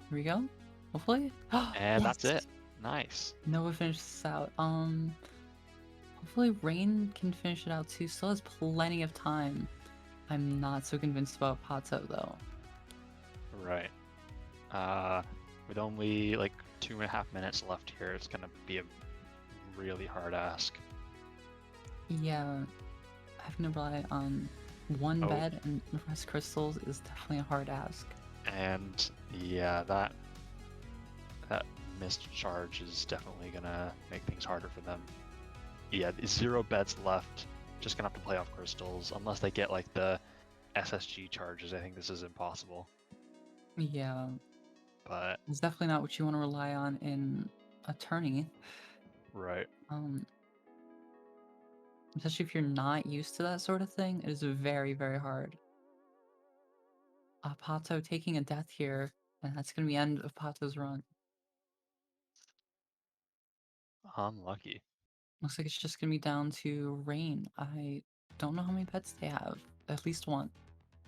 Here we go. Hopefully. And that's Yes! it. Nice. Nova finished this out. Hopefully Rain can finish it out too. Still has plenty of time. I'm not so convinced about Pato though. Right. With only like 2.5 minutes left here, it's gonna be a really hard ask. Yeah, having to rely on one bed and the rest crystals is definitely a hard ask. And yeah, that missed charge is definitely gonna make things harder for them. Yeah, 0 beds left. Just gonna have to play off crystals unless they get like the SSG charges. I think this is impossible. Yeah, But it's definitely not what you want to rely on in a tourney. right. Especially if you're not used to that sort of thing, it is very, very hard. Pato taking a death here, and that's gonna be end of Pato's run. Unlucky. Looks like it's just gonna be down to Rain. I don't know how many pets they have. At least one.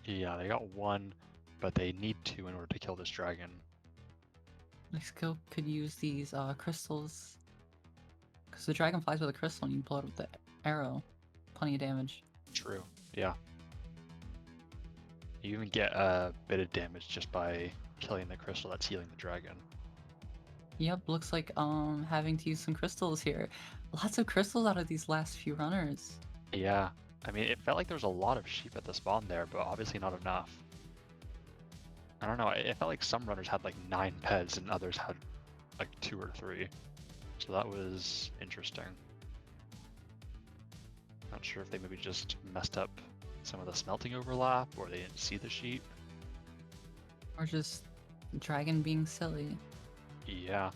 Yeah, they got 1, but they need 2 in order to kill this dragon. Mexico could use these crystals. Because the dragon flies with a crystal and you blow it with the arrow. Plenty of damage. True. Yeah. You even get a bit of damage just by killing the crystal that's healing the dragon. Yep, looks like having to use some crystals here. Lots of crystals out of these last few runners. Yeah. I mean, it felt like there was a lot of sheep at the spawn there, but obviously not enough. I don't know. It felt like some runners had like 9 pets and others had like 2 or 3. So that was interesting. Not sure if they maybe just messed up some of the smelting overlap or they didn't see the sheep. Or just dragon being silly. Yeah.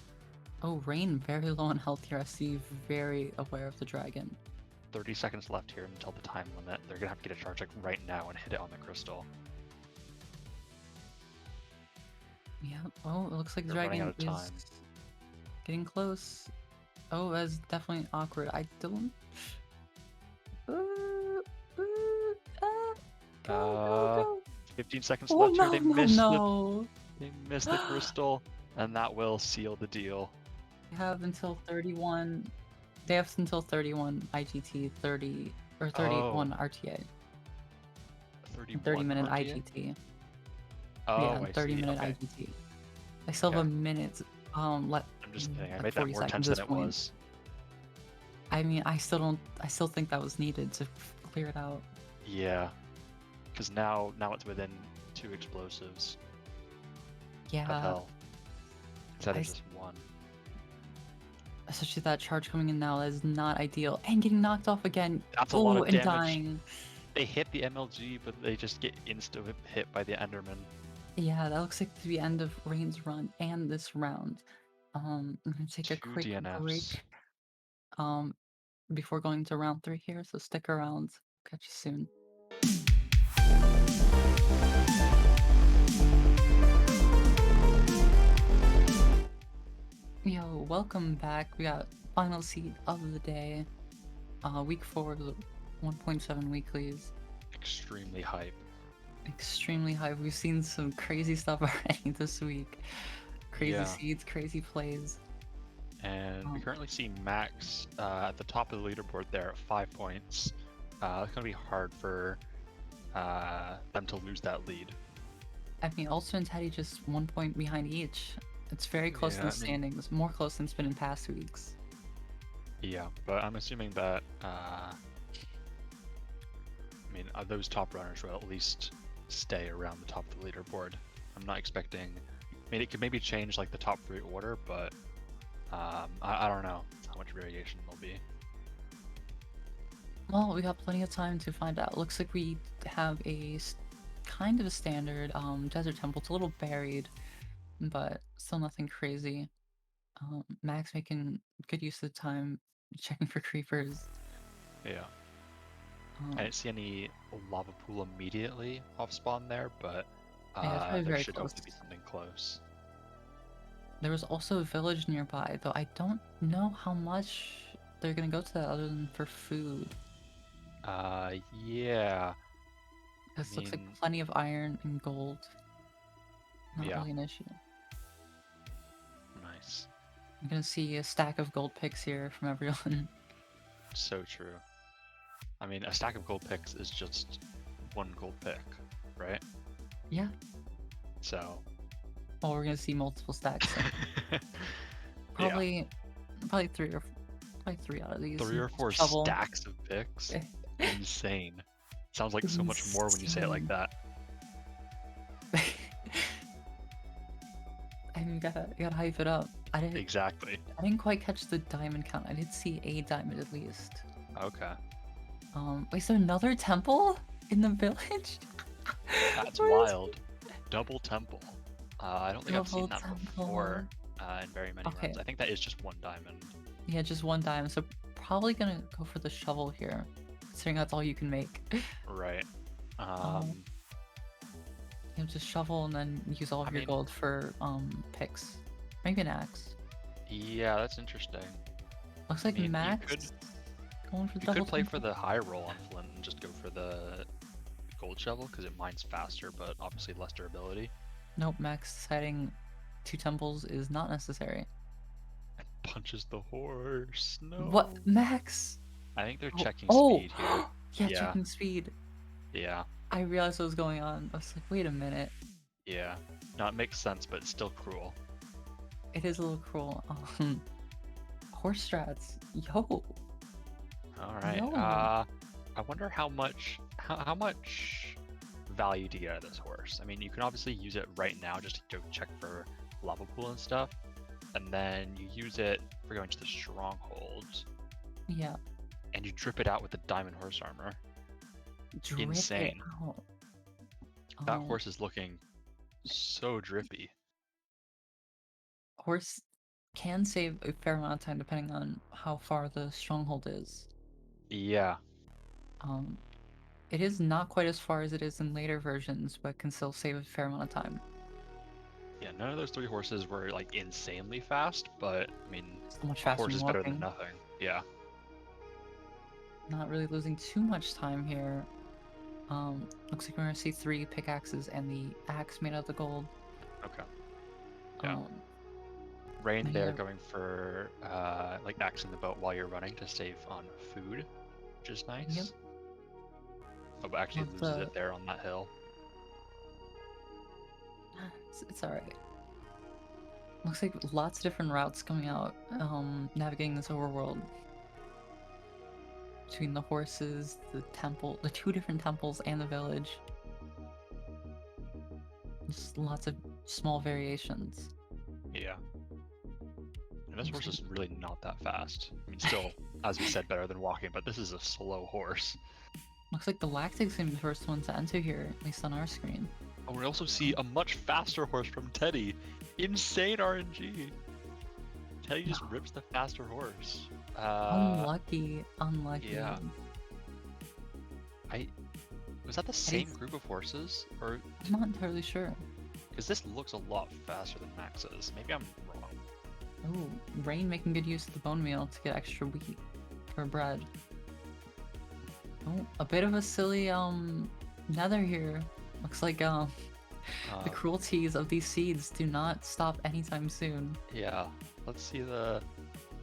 Oh, Rain very low on health here. I see very aware of the dragon. 30 seconds left here until the time limit. They're gonna have to get a charge like right now and hit it on the crystal. Yeah. Oh, it looks like the They're running dragon out of time. is getting close. Oh, that's definitely awkward. I don't. Go. 15 seconds Oh, left no, here. no. They missed the crystal, and that will seal the deal. They have until 31. They have until 31 IGT, 30 or 31 RTA. 31 30-minute RTA? IGT. Oh, Yeah, I 30-minute see. Okay. IGT. I still have a minute. I'm just kidding. I like made that 40 more seconds tense at than this it point. was. I mean, I still think that was needed to clear it out. Yeah, because now it's within 2 explosives. Yeah. Of hell. Instead of just 1. Especially that charge coming in now is not ideal. And getting knocked off again. That's a lot of damage. Dying. They hit the MLG, but they just get insta-hit by the Enderman. Yeah, that looks like the end of Rain's run and this round. I'm gonna take a 2 quick DNFs. break. Before going to round 3 here, so stick around. Catch you soon. Yo, welcome back. We got final seed of the day. Week 4 of the 1.7 weeklies. Extremely hype. Extremely high. We've seen some crazy stuff already this week. Crazy seeds, crazy plays. And we currently see Max at the top of the leaderboard there at 5 points. It's going to be hard for them to lose that lead. I mean, Ulster and Teddy just 1 point behind each. It's very close in the standings, more close than it's been in past weeks. Yeah, but I'm assuming that those top runners will at least stay around the top of the leaderboard. I'm not expecting. I mean, it could maybe change like the top 3 order, but I don't know how much variation there'll be. Well, we got plenty of time to find out. Looks like we have a kind of a standard desert temple. It's a little buried, but still nothing crazy. Max making good use of the time, checking for creepers. Yeah. I didn't see any lava pool immediately off spawn there, but there should hopefully be something close. There was also a village nearby, though I don't know how much they're gonna go to that other than for food. Yeah. This looks like plenty of iron and gold. Not really an issue. Nice. I'm gonna see a stack of gold picks here from everyone. So true. I mean, a stack of gold picks is just 1 gold pick, right? Yeah. So. Oh, we're gonna see multiple stacks. So. Probably 3 out of these. 3 or 4 stacks of picks. Insane. Sounds like so much more when you say it like that. I mean, you gotta hype it up. Exactly. I didn't quite catch the diamond count. I did see a diamond at least. Okay. Wait, so another temple in the village? That's wild. Double temple. I don't think I've seen that before in very many runs. I think that is just 1 diamond. Yeah, just 1 diamond. So probably gonna go for the shovel here, considering that's all you can make. Right. Just shovel and then use all of your gold for picks. Maybe an axe. Yeah, that's interesting. Looks like Max going for the double. You could play for the high roll on Flint and just go for the gold shovel because it mines faster, but obviously less durability. Nope, Max deciding 2 temples is not necessary. And punches the horse. No. What, Max? I think they're checking speed here. Yeah, checking speed. Yeah. I realized what was going on. I was like, wait a minute. Yeah. No, it makes sense, but it's still cruel. It is a little cruel. Horse strats. Yo. All right. No. I wonder how much value do you get out of this horse? I mean, you can obviously use it right now just to go check for lava pool and stuff, and then you use it for going to the strongholds. Yeah. And you drip it out with the diamond horse armor. Drip Insane. It out. That horse is looking so drippy. Horse can save a fair amount of time depending on how far the stronghold is. Yeah. It is not quite as far as it is in later versions, but can still save a fair amount of time. Yeah, none of those 3 horses were like insanely fast, but I mean, So much faster horse is than better walking. than nothing. Yeah. Not really losing too much time here. Looks like we're gonna see 3 pickaxes and the axe made out of the gold. Okay. Yeah. Rain there going for like axing the boat while you're running to save on food, which is nice. Yep. Oh, but actually loses it there on that hill. It's alright. Looks like lots of different routes coming out, navigating this overworld. Between the horses, the temple, the 2 different temples, and the village. Just lots of small variations. Yeah. And this horse is really not that fast. I mean, still, as we said, better than walking, but this is a slow horse. Looks like the Lactic's gonna be the first one to enter here, at least on our screen. Oh, we also see a much faster horse from Teddy. Insane RNG. Teddy just rips the faster horse. Unlucky. Yeah. Was that the same group of horses, or? I'm not entirely sure. Because this looks a lot faster than Max's. Maybe I'm wrong. Oh, Rain making good use of the bone meal to get extra wheat for bread. Oh, a bit of a silly nether here. Looks like the cruelties of these seeds do not stop anytime soon. Yeah. Let's see the.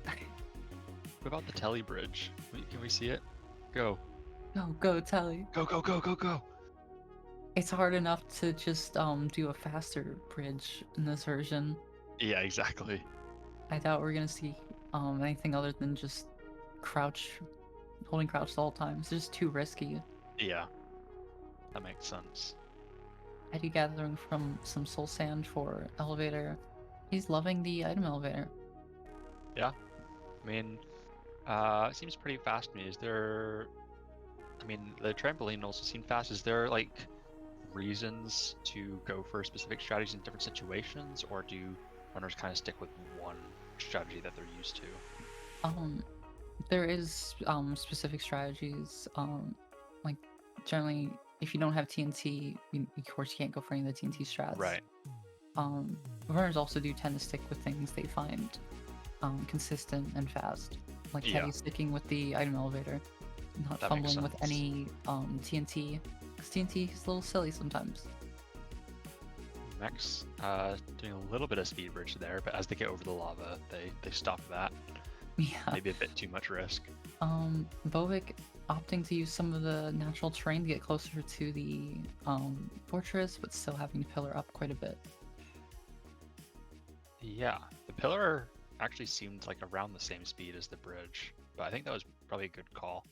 What about the Telly bridge? Can we see it? Go. Go, Telly. Go, go, go, go, go. It's hard enough to just do a faster bridge in this version. Yeah, exactly. I doubt we're gonna see anything other than just holding crouch the whole time. It's just too risky. Yeah. That makes sense. Eddie gathering from some soul sand for elevator. He's loving the item elevator. Yeah. I mean, it seems pretty fast to me. Is there... I mean, the trampoline also seemed fast. Is there, like, reasons to go for specific strategies in different situations? Or do runners kind of stick with one strategy that they're used to? There is, specific strategies. Like, generally, if you don't have TNT, of course you can't go for any of the TNT strats. Right. Runners also do tend to stick with things they find consistent and fast. Like Teddy sticking with the item elevator, not fumbling with any TNT, because TNT is a little silly sometimes. Max doing a little bit of speed bridge there, but as they get over the lava, they stop that. Yeah. Maybe a bit too much risk. Bovik opting to use some of the natural terrain to get closer to the fortress, but still having to pillar up quite a bit. Yeah, the pillar actually seemed like around the same speed as the bridge, but I think that was probably a good call.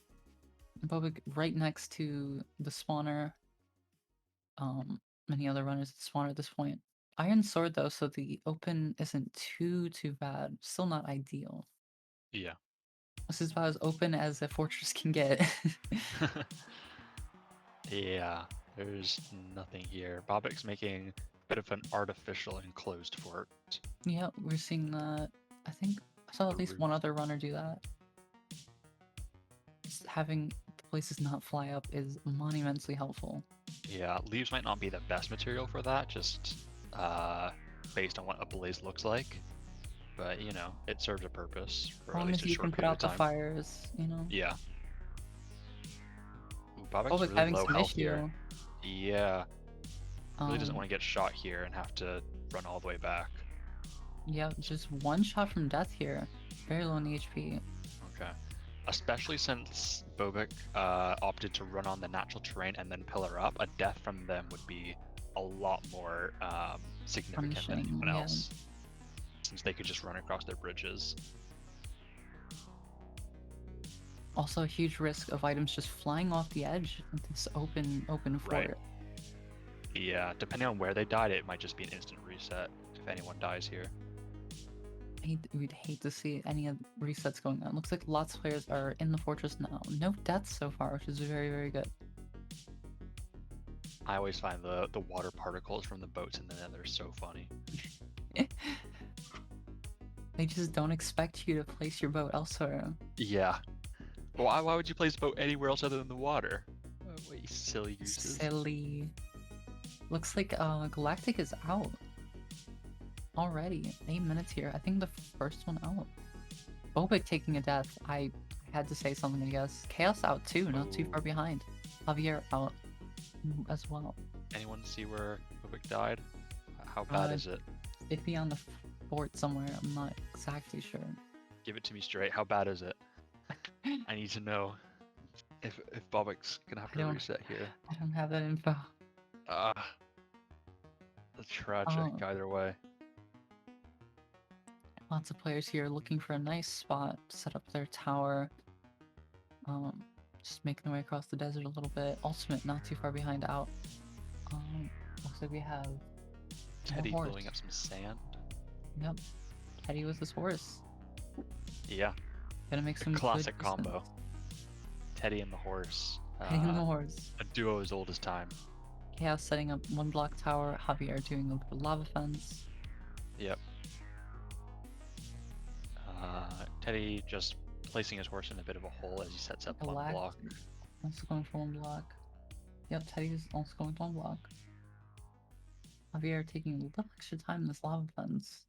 Bovik right next to the spawner. Many other runners at the spawner at this point. Iron sword though, so the open isn't too bad. Still not ideal. Yeah. This is about as open as a fortress can get. Yeah, there's nothing here. Bobik's making a bit of an artificial enclosed fort. Yeah, we're seeing that. I think I saw at least one other runner do that. Just having the places not fly up is monumentally helpful. Yeah, leaves might not be the best material for that, just based on what a blaze looks like. But, you know, it serves a purpose for at least a you short can put period out of time. the fires, you know? Yeah. Ooh, Bobik's really having low some health issue. here. Yeah. Really doesn't want to get shot here and have to run all the way back. Yeah, just one shot from death here. Very low in the HP. Okay. Especially since Bobik opted to run on the natural terrain and then pillar up, a death from them would be a lot more significant than anyone else. since they could just run across their bridges. Also, a huge risk of items just flying off the edge with this open fort. Right. Yeah, depending on where they died, it might just be an instant reset if anyone dies here. We'd hate to see any of the resets going on. Looks like lots of players are in the fortress now. No deaths so far, which is very, very good. I always find the water particles from the boats in the nether so funny. They just don't expect you to place your boat elsewhere. Yeah. Why would you place a boat anywhere else other than the water? What you silly gooses. Silly. Looks like Galactic is out. Already. 8 minutes here. I think the first one out. Bobik taking a death. I had to say something, I guess. Chaos out too, not too far behind. Javier out as well. Anyone see where Bobik died? How bad is it? It'd be on the fort somewhere. I'm not exactly sure. Give it to me straight. How bad is it? I need to know if Bobik's gonna have to reset here. I don't have that info. That's tragic either way. Lots of players here looking for a nice spot to set up their tower. Just making their way across the desert a little bit. Ultimate not too far behind out. Looks like we have Teddy blowing up some sand. Yep. Teddy with his horse. Yeah. Gonna make some classic good combo. distance. Teddy and the horse. Teddy and the horse. A duo as old as time. Chaos setting up 1 block tower. Javier doing a lava fence. Yep. Teddy just placing his horse in a bit of a hole as he sets up 1 block. Also going for 1 block. Yep, Teddy's also going for 1 block. Javier taking a little extra time in this lava fence.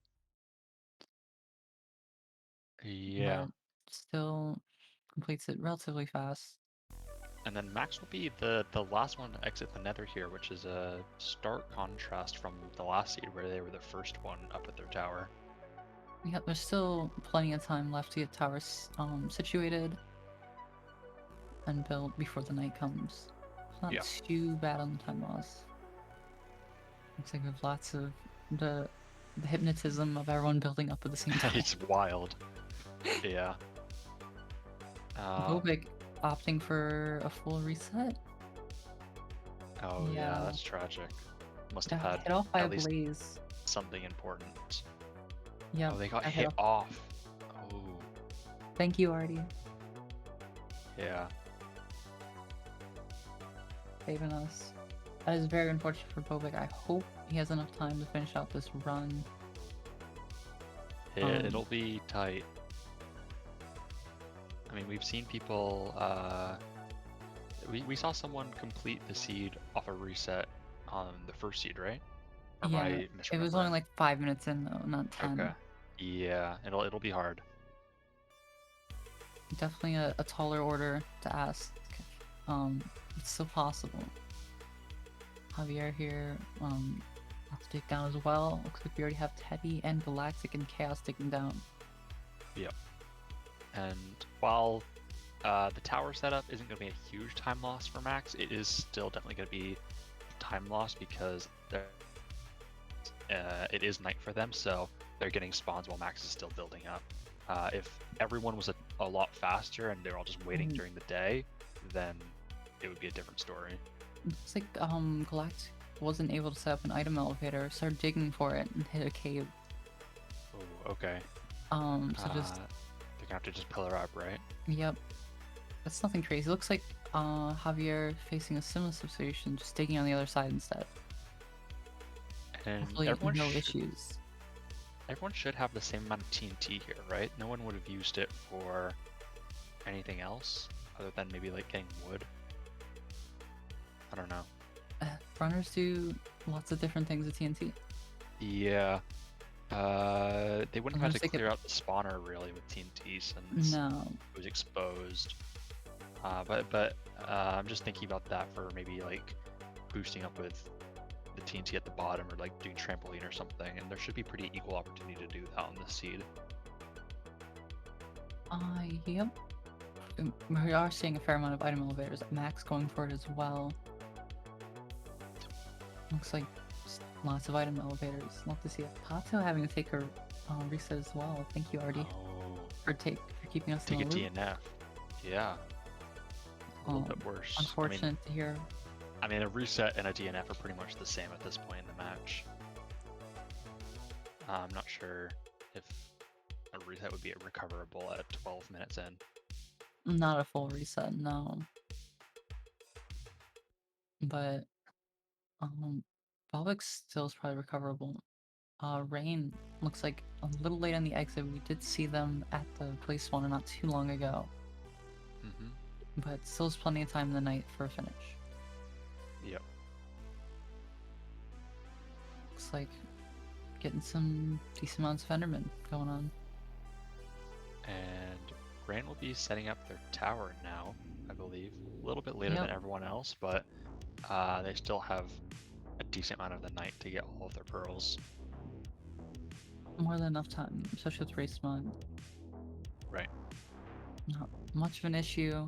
Yeah. But still completes it relatively fast. And then Max will be the last one to exit the nether here, which is a stark contrast from the last seed where they were the first one up at their tower. Yeah, there's still plenty of time left to get towers situated and built before the night comes. It's not too bad on the time loss. Looks like we have lots of the hypnotism of everyone building up at the same time. It's wild. Yeah. Bobik opting for a full reset. Oh yeah, that's tragic. Must have had hit off by at a least blaze. something important. Yeah. Oh, they got hit off. Oh. Thank you, Artie. Yeah. Saving us. That is very unfortunate for Bobik. I hope he has enough time to finish out this run. It'll be tight. I mean, we've seen people, we saw someone complete the seed off a reset on the first seed, right? Or Yeah, it was only like 5 minutes in though, not 10. Okay. Yeah, it'll be hard. Definitely a taller order to ask. It's still possible. Javier here, has to take down as well. Looks like we already have Teddy and Galactic and Chaos taking down. Yep. And while the tower setup isn't going to be a huge time loss for Max, it is still definitely going to be time loss because it is night for them, so they're getting spawns while Max is still building up. If everyone was a lot faster and they're all just waiting during the day, then it would be a different story. Looks like Galactic wasn't able to set up an item elevator, started digging for it and hit a cave. Oh, okay. So just they're gonna have to just pillar up, right? Yep. That's nothing crazy. Looks like Javier facing a similar situation, just digging on the other side instead. And hopefully no issues. Everyone should have the same amount of TNT here, right? No one would have used it for anything else other than maybe like getting wood. I don't know. Runners do lots of different things with TNT. Yeah. They wouldn't have to clear out the spawner really with TNT since it was exposed. But I'm just thinking about that for maybe like boosting up with the TNT at the bottom or like doing trampoline or something, and there should be pretty equal opportunity to do that on this seed. Yep. We are seeing a fair amount of item elevators. Max going for it as well. Looks like lots of item elevators. Love to see it. Pato having to take her reset as well. Thank you, Artie, Oh, for keeping us take in a the loop. DNF. Yeah, a little bit worse. Unfortunate to hear. I mean, a reset and a DNF are pretty much the same at this point in the match. I'm not sure if a reset would be recoverable at 12 minutes in. Not a full reset, no. But Balvic still is probably recoverable. Rain looks like a little late on the exit. We did see them at the place spawner not too long ago. But still has plenty of time in the night for a finish. Yep. Looks like getting some decent amounts of Enderman going on. And Rain will be setting up their tower now, I believe. A little bit later than everyone else, but they still have a decent amount of the night to get all of their pearls. More than enough time, especially with race mod. Right. Not much of an issue.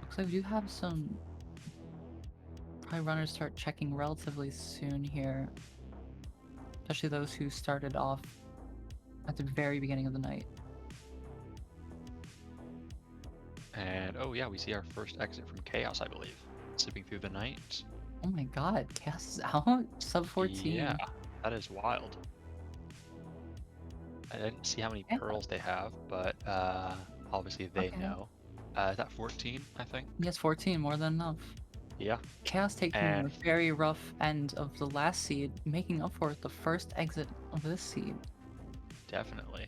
Looks like we do have some probably runners start checking relatively soon here. Especially those who started off at the very beginning of the night. And oh yeah, we see our first exit from Chaos, I believe. Slipping through the night. Oh my god, Chaos is out? Sub 14. Yeah, that is wild. I didn't see how many pearls they have, but obviously they know. Is that 14, I think? Yes, 14, more than enough. Yeah. Chaos taking a very rough end of the last seed, making up for it the first exit of this seed. Definitely.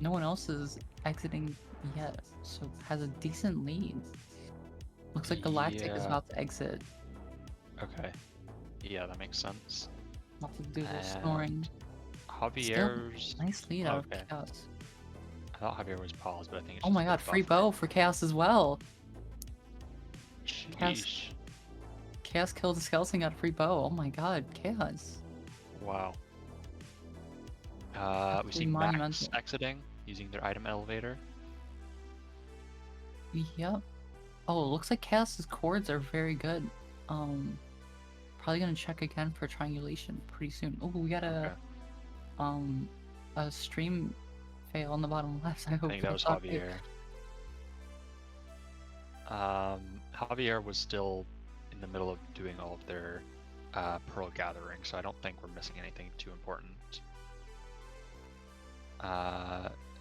No one else is exiting yet, so it has a decent lead. Looks like Galactic is about to exit. Okay. Yeah, that makes sense. About to do the snoring. Javier's... Still, nice lead out of Chaos. I thought Javier was paused, but I think it's oh my god, free bow for Chaos as well. Chaos killed the skeleton, got a free bow. Oh my god, Chaos. Wow. We see Max exiting, using their item elevator. Yep. Oh, it looks like Chaos's chords are very good. Probably gonna check again for triangulation pretty soon. Oh, we got a stream fail on the bottom left. I think that was Javier. Javier was still in the middle of doing all of their pearl gathering, so I don't think we're missing anything too important.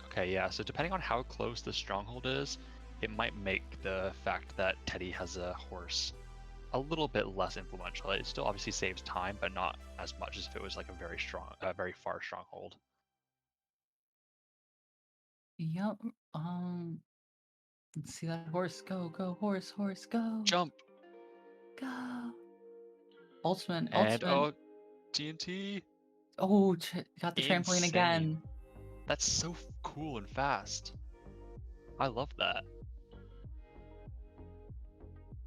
Okay, yeah, so depending on how close the stronghold is, it might make the fact that Teddy has a horse a little bit less influential. It still obviously saves time, but not as much as if it was like a very far stronghold. Yep. Let's see that horse go, horse, go. Jump. Go. Ultimate. And oh, TNT. Oh, got the trampoline again. That's so cool and fast. I love that.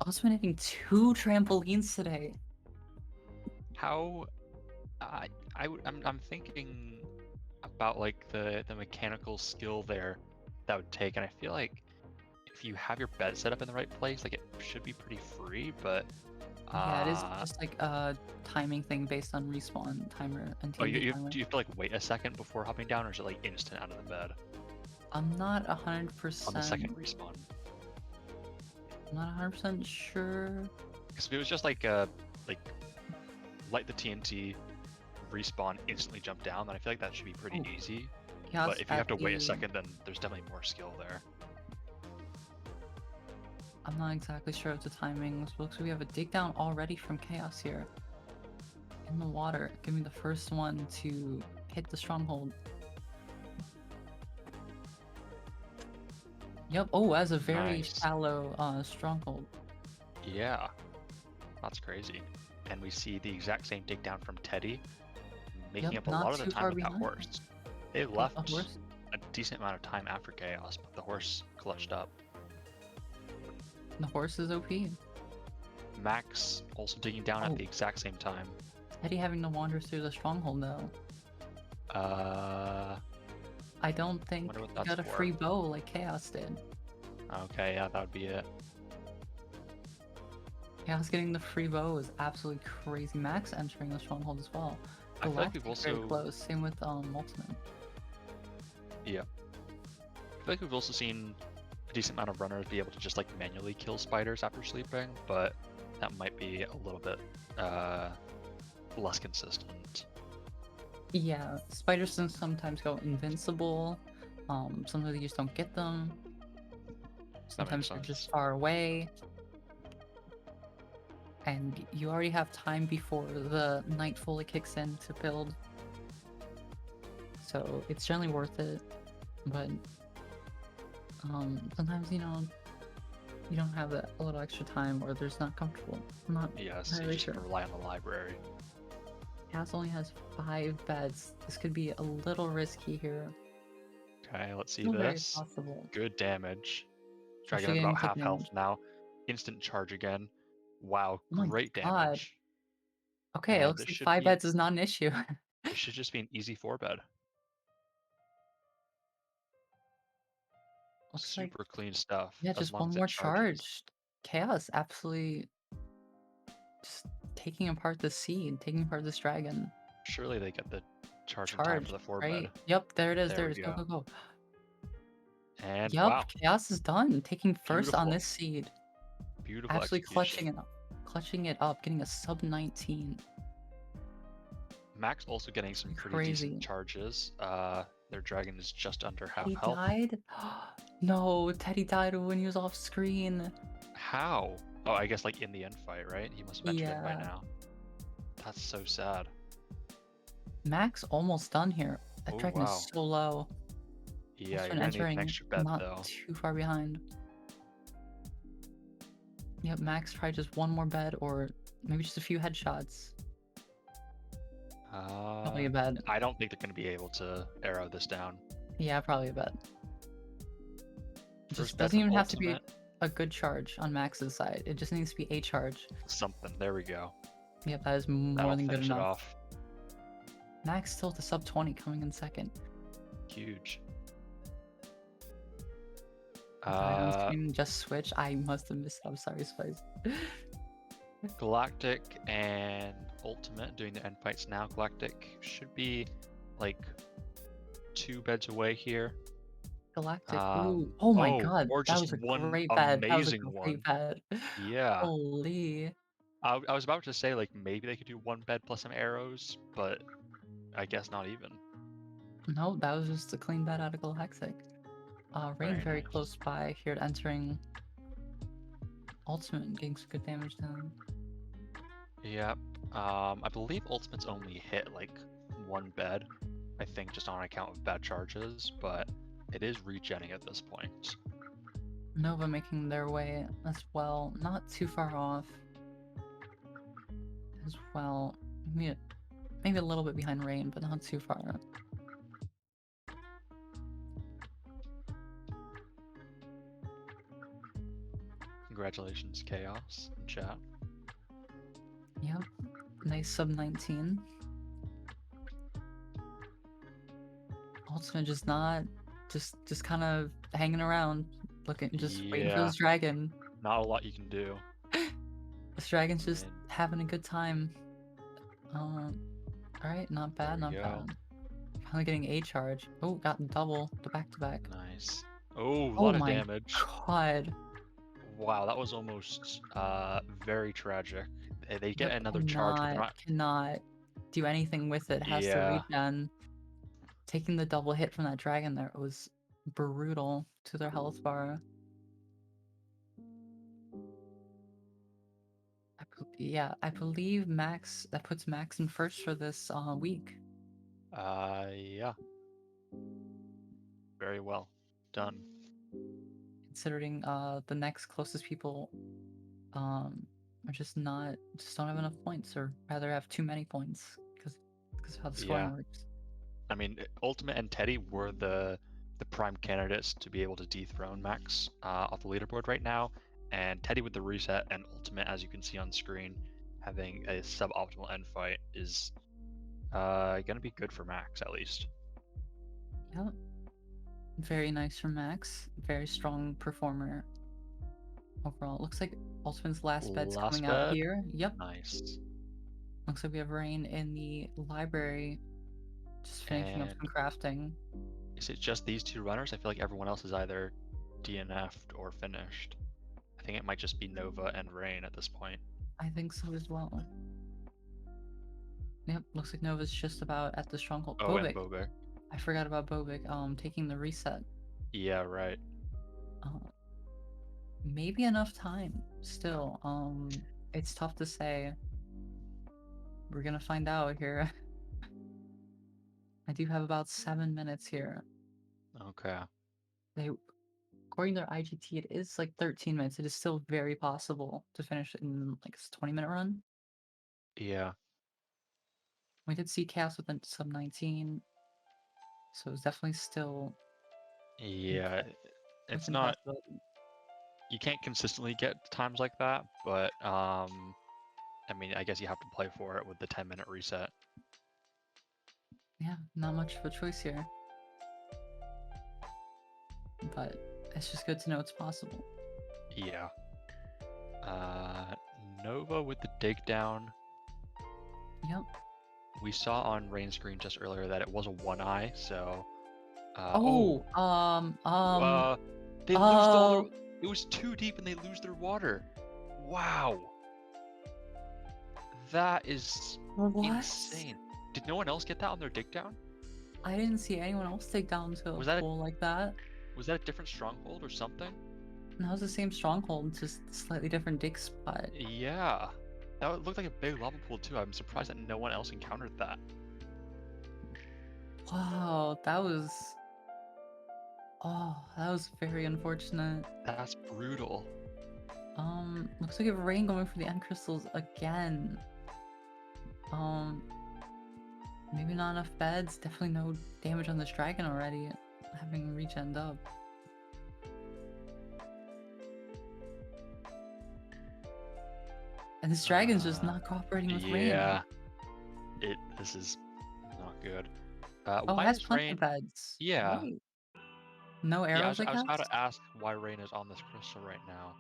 Ultimate hitting 2 trampolines today. How? I'm thinking about like the mechanical skill there that would take, and I feel like if you have your bed set up in the right place, like it should be pretty free, but yeah, it is just like a timing thing based on respawn timer and do you have to like wait a second before hopping down, or is it like instant out of the bed? I'm not 100%. On the second respawn. I'm not 100% sure. Because if it was just like light the TNT, respawn, instantly jump down, then I feel like that should be pretty easy. Yeah, but if you have to wait a second, then there's definitely more skill there. I'm not exactly sure of the timings. Looks like we have a dig down already from Chaos here. In the water. Give me the first one to hit the stronghold. Yep. Oh, as a very shallow stronghold. Yeah. That's crazy. And we see the exact same dig down from Teddy, making up a lot of the time with that horse. They left a decent amount of time after Chaos, but the horse clutched up. The horse is OP. Max also digging down at the exact same time. Teddy having to wander through the stronghold though. I don't think he got a free bow like Chaos did. Okay, yeah, that would be it. Chaos getting the free bow is absolutely crazy. Max entering the stronghold as well. I feel like we've Galactic very also close. Same with Ultimate. yeah. I feel like we've also seen a decent amount of runners be able to just like manually kill spiders after sleeping, but that might be a little bit less consistent. Yeah, spiders can sometimes go invincible. Sometimes you just don't get them. Sometimes they're just far away. And you already have time before the night fully kicks in to build. So it's generally worth it. But sometimes, you know, you don't have a little extra time or there's not comfortable. I'm not Yes, entirely you just sure. rely on the library. Chaos only has 5 beds. This could be a little risky here. Okay, let's see Still very this. possible. Good damage. Especially Dragon at getting about half health damage. now. Instant charge again. Wow, Oh my great god. damage. Okay, it And looks this like should 5 be beds is not an issue. this should just be an easy 4-bed. Looks like, Super clean stuff. yeah, As just long one as more it charges. charge. Chaos absolutely just taking apart the seed, taking apart this dragon. Surely they get the charge in time for Charge, the 4-bed. right? Yep, there it is, There there we it is. Go, go. go, go. And Yep, wow, Chaos is done. Taking first on beautiful. this seed. Beautiful Absolutely execution. clutching it up, getting a sub 19. Max also getting some pretty Crazy. decent charges. Their dragon is just under half He health. died? No, Teddy died when he was off screen. How? Oh, I guess like in the end fight, right? He must have entered in by now. That's so sad. Max almost done here. That Oh, dragon wow. is so low. Yeah, Ultimate you're gonna need an entering, extra bed not though. too far behind. Yep, Max tried just one more bed or maybe just a few headshots. Probably a bed. I don't think they're gonna be able to arrow this down. Yeah, probably a bed. It just First bed doesn't from even have to be Ultimate. a good charge on Max's side. It just needs to be a charge. Something. There we go. Yep, that is more That'll than good finish it enough. off. Max still at the sub 20 coming in second. Huge. On screen just switch. I must have missed it. I'm sorry, Spice. Galactic and Ultimate doing the end fights now. Galactic should be like 2 beds away here. Galactic. Ooh. Oh my god. Or That just was a one great bed. That was a amazing great one. bed. Yeah. Holy. I was about to say like maybe they could do 1 bed plus some arrows, but I guess not even. No, that was just a clean bed out of Galactic. Rain very nice. close by here entering Ultimate and getting some good damage down. Yep. I believe Ultimate's only hit like 1 bed, I think just on account of bad charges, but it is regenning at this point. Nova making their way as well, not too far off as well. Maybe a little bit behind Rain, but not too far. Congratulations, Chaos in chat. Yep, nice sub 19. Ultimate just not, just kind of hanging around, looking, just waiting for this dragon. Not a lot you can do. This dragon's just having a good time. Alright, not bad, not bad. Finally getting a charge. Oh, got double, the back-to-back. Nice. Oh, a lot of my damage. God. Wow, that was almost very tragic. They get another cannot, charge. Cannot do anything with it. Has to regen. Taking the double hit from that dragon there was brutal to their health bar. Yeah, I believe Max, that puts Max in first for this week. Yeah. Very well done. Considering the next closest people are just don't have enough points, or rather have too many points because of how the scoring works. I mean, Ultimate and Teddy were the prime candidates to be able to dethrone Max off the leaderboard right now, and Teddy with the reset and Ultimate, as you can see on screen, having a suboptimal end fight is gonna be good for Max at least. Yep. Very nice for Max. Very strong performer. overall. It looks like Ultimate's last bed's Last coming out bed? here. Yep. Nice. Looks like we have rain in the library. Just finishing up And some crafting. is it just these two runners? I feel like everyone else is either DNF'd or finished. I think it might just be Nova and Rain at this point. I think so as well. Yep, looks like Nova's just about at the stronghold. Oh, and Bobik. Bobek. I forgot about Bobik taking the reset. Yeah, right. Maybe enough time still. It's tough to say. We're gonna find out here. I do have about 7 minutes here. Okay. According to their IGT, it is like 13 minutes. It is still very possible to finish it in like a 20-minute run. Yeah. We did see Chaos with a sub 19, so it's definitely still Yeah. It's within not. possibility. You can't consistently get times like that, but I mean, I guess you have to play for it with the 10-minute reset. Yeah, not much of a choice here. But it's just good to know it's possible. Yeah. Nova with the dig down. Yep. We saw on Rain screen just earlier that it was a 1-eye, so they lose all their, it was too deep and they lose their water. Wow. That is insane. Did no one else get that on their dig down? I didn't see anyone else dig down to a pool like that. Was that a different stronghold or something? That was the same stronghold, just a slightly different dig spot. Yeah. That looked like a big lava pool too. I'm surprised that no one else encountered that. Wow, that was... Oh, that was very unfortunate. That's brutal. Looks like we have rain going for the end crystals again. Maybe not enough beds. Definitely no damage on this dragon already, having regened up. And this dragon's just not cooperating with rain. Yeah. This is not good. Oh, why it has is plenty rain... of beds. Yeah. Wait. No arrows, I was about guess? to ask why rain is on this crystal right now.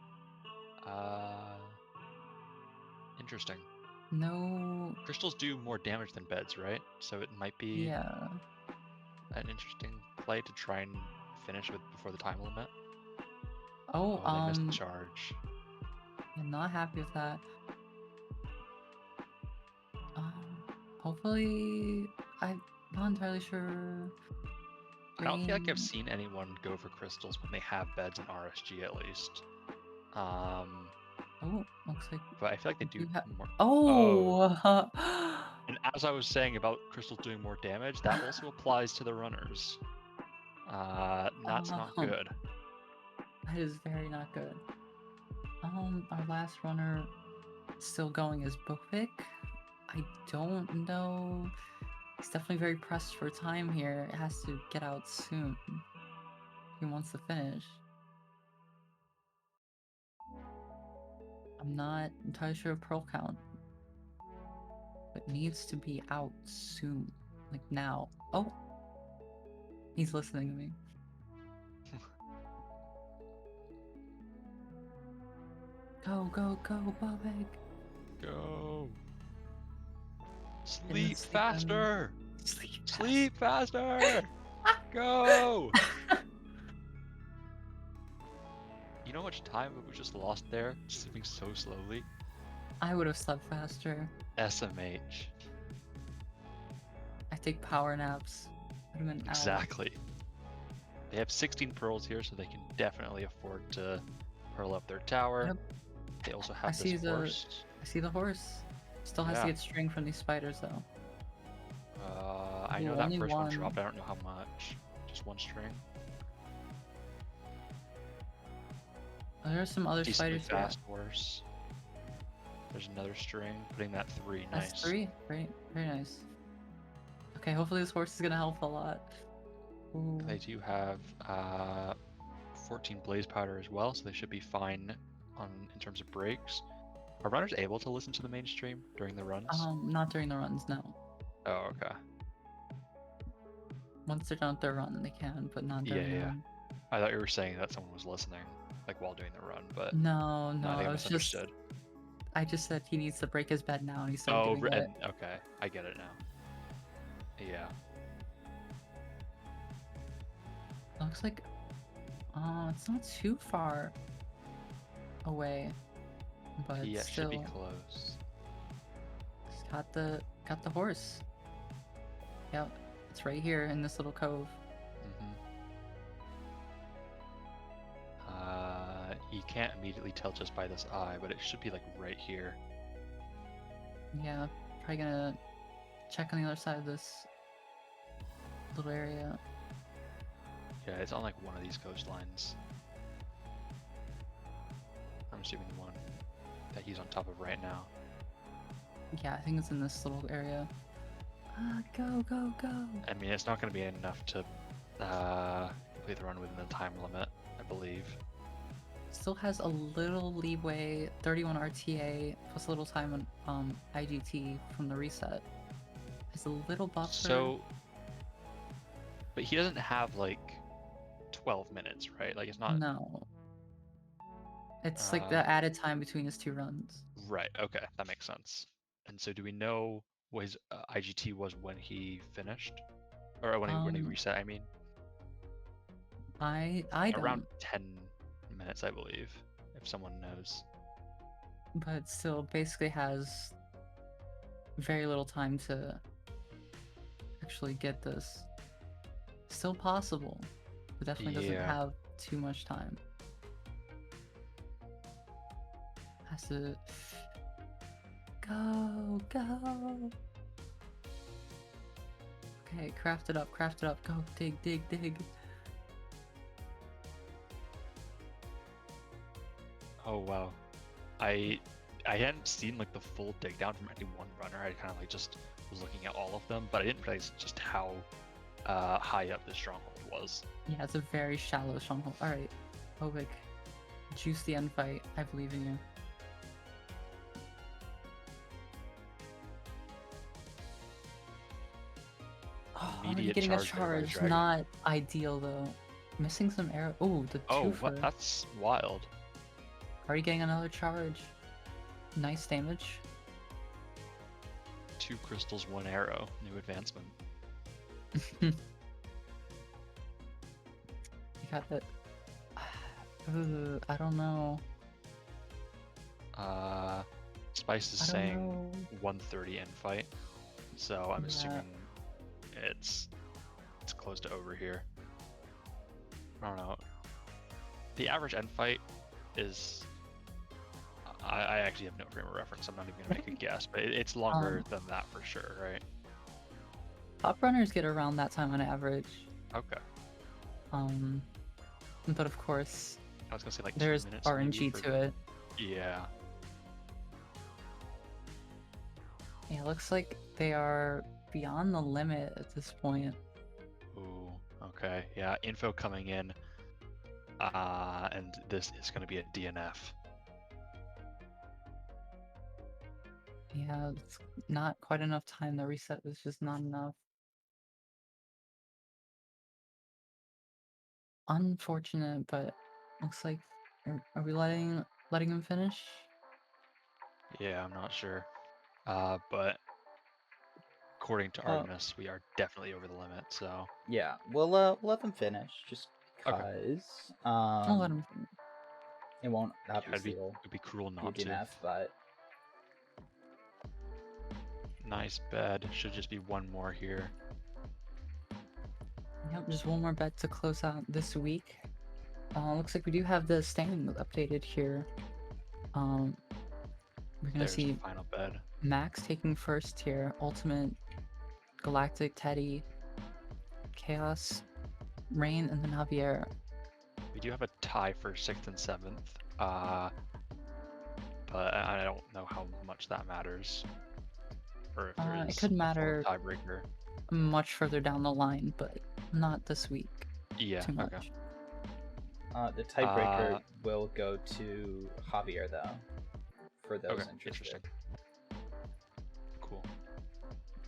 Interesting. No. Crystals do more damage than beds, right? So it might be an interesting play to try and finish with before the time limit. Oh, they missed the charge. I'm not happy with that. Hopefully, I'm not entirely sure. I don't feel like I've seen anyone go for crystals when they have beds in RSG at least. Oh, looks like. But I feel like they do more. Oh. And as I was saying about crystals doing more damage, that also applies to the runners. That's not good. That is very not good. Our last runner still going is Bokvik. I don't know. He's definitely very pressed for time here. It has to get out soon. He wants to finish. I'm not entirely sure of pearl count, but needs to be out soon, like now. Oh, he's listening to me. Go, go, go, Bobek. Go. Sleep faster. Sleep faster. Go. You know how much time we just lost there, sleeping so slowly? I would have slept faster. SMH. I take power naps. Exactly. They have 16 pearls here, so they can definitely afford to pearl up their tower. Yep. They also have this horse. I see the horse. Still has to get string from these spiders, though. I know that first one dropped. I don't know how much. Just one string. Oh, there are some other spiders here. Fast horse. There's another string. Putting that 3. Nice. That's 3. Very nice. Okay, hopefully this horse is gonna help a lot. Ooh. They do have 14 blaze powder as well, so they should be fine in terms of breaks. Are runners able to listen to the main stream during the runs? Not during the runs, no. Oh, okay. Once they're done with their run, they can, but not during the run. I thought you were saying that someone was listening. like while doing the run, but No, I think I I was just misunderstood. I just said he needs to break his bed now, and he started Oh, doing it. okay, I get it now. Yeah. Looks like it's not too far away, but Yeah, it should be still, close. he's got the horse. Yep, it's right here in this little cove. You can't immediately tell just by this eye, but it should be like right here. Yeah, probably gonna check on the other side of this little area. Yeah, it's on like one of these coastlines. I'm assuming the one that he's on top of right now. Yeah, I think it's in this little area. Go, go, go! I mean, it's not going to be enough to complete the run within the time limit, I believe. Still has a little leeway, 31 RTA plus a little time on IGT from the reset. Has a little buffer. So, but he doesn't have like 12 minutes, right? Like it's not. No. It's like the added time between his two runs. Right. Okay, that makes sense. And so, do we know what his IGT was when he finished, or when he reset? I mean, I around don't. 10 minutes, I believe, if someone knows. But still, basically has very little time to actually get this. Still possible, but definitely doesn't have too much time. Has to go, go. Okay, craft it up, go, dig, dig, dig. Oh wow, I hadn't seen like the full dig down from any one runner. I kind of like just was looking at all of them, but I didn't realize just how high up the stronghold was. Yeah, it's a very shallow stronghold. All right, Ovik, juice the end fight. I believe in you. Already getting a charge. Not ideal though. Missing some arrow. Oh, the twofer. Oh, that's wild. Already getting another charge. Nice damage. 2 crystals, 1 arrow. New advancement. You got that. I don't know. Spice is saying 130 end fight, so I'm assuming it's close to over here. I don't know. The average end fight is. I actually have no frame of reference. I'm not even gonna make a guess, but it's longer than that for sure, right? Top runners get around that time on average. Okay. But of course, I was gonna say like there's 2 minutes RNG to it. Yeah. Yeah, looks like they are beyond the limit at this point. Ooh. Okay. Yeah. Info coming in. And this is gonna be a DNF. Yeah, it's not quite enough time. The reset was just not enough. Unfortunate, but looks like are we letting him finish? Yeah, I'm not sure. But according to Artemis, we are definitely over the limit. So yeah, we'll let them finish just because. I'll let him finish. It won't obviously. It'd be cruel not be DNF, but. Nice bed. Should just be one more here. Yep, just one more bet to close out this week. Looks like we do have the standings updated here. We're gonna see final bed. Max taking first here, Ultimate, Galactic, Teddy, Chaos, Rain, and then Javier. We do have a tie for 6th and 7th, but I don't know how much that matters. Or if there is it could matter tiebreaker much further down the line, but not this week. Yeah. Too much. Okay. The tiebreaker will go to Javier though, for those interested. Cool.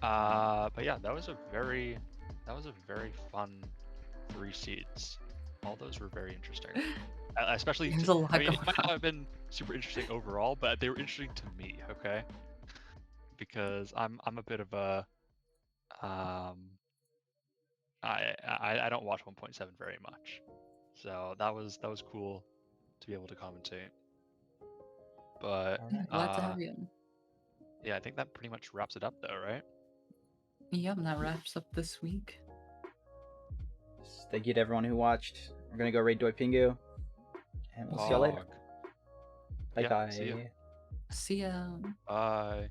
But yeah, that was a very fun 3 seeds. All those were very interesting. especially. There's a lot I mean, going it might on. not have been super interesting overall, but they were interesting to me. Okay, because I'm a bit of a I don't watch 1.7 very much, so that was cool to be able to commentate. But Yeah, glad to have you. yeah, I think that pretty much wraps it up, though, right? Yep, and that wraps up this week. Thank you to everyone who watched. We're gonna go raid Doi Pingu, and we'll see y'all later. Pog. Bye Yeah, bye. see ya. See ya. Bye.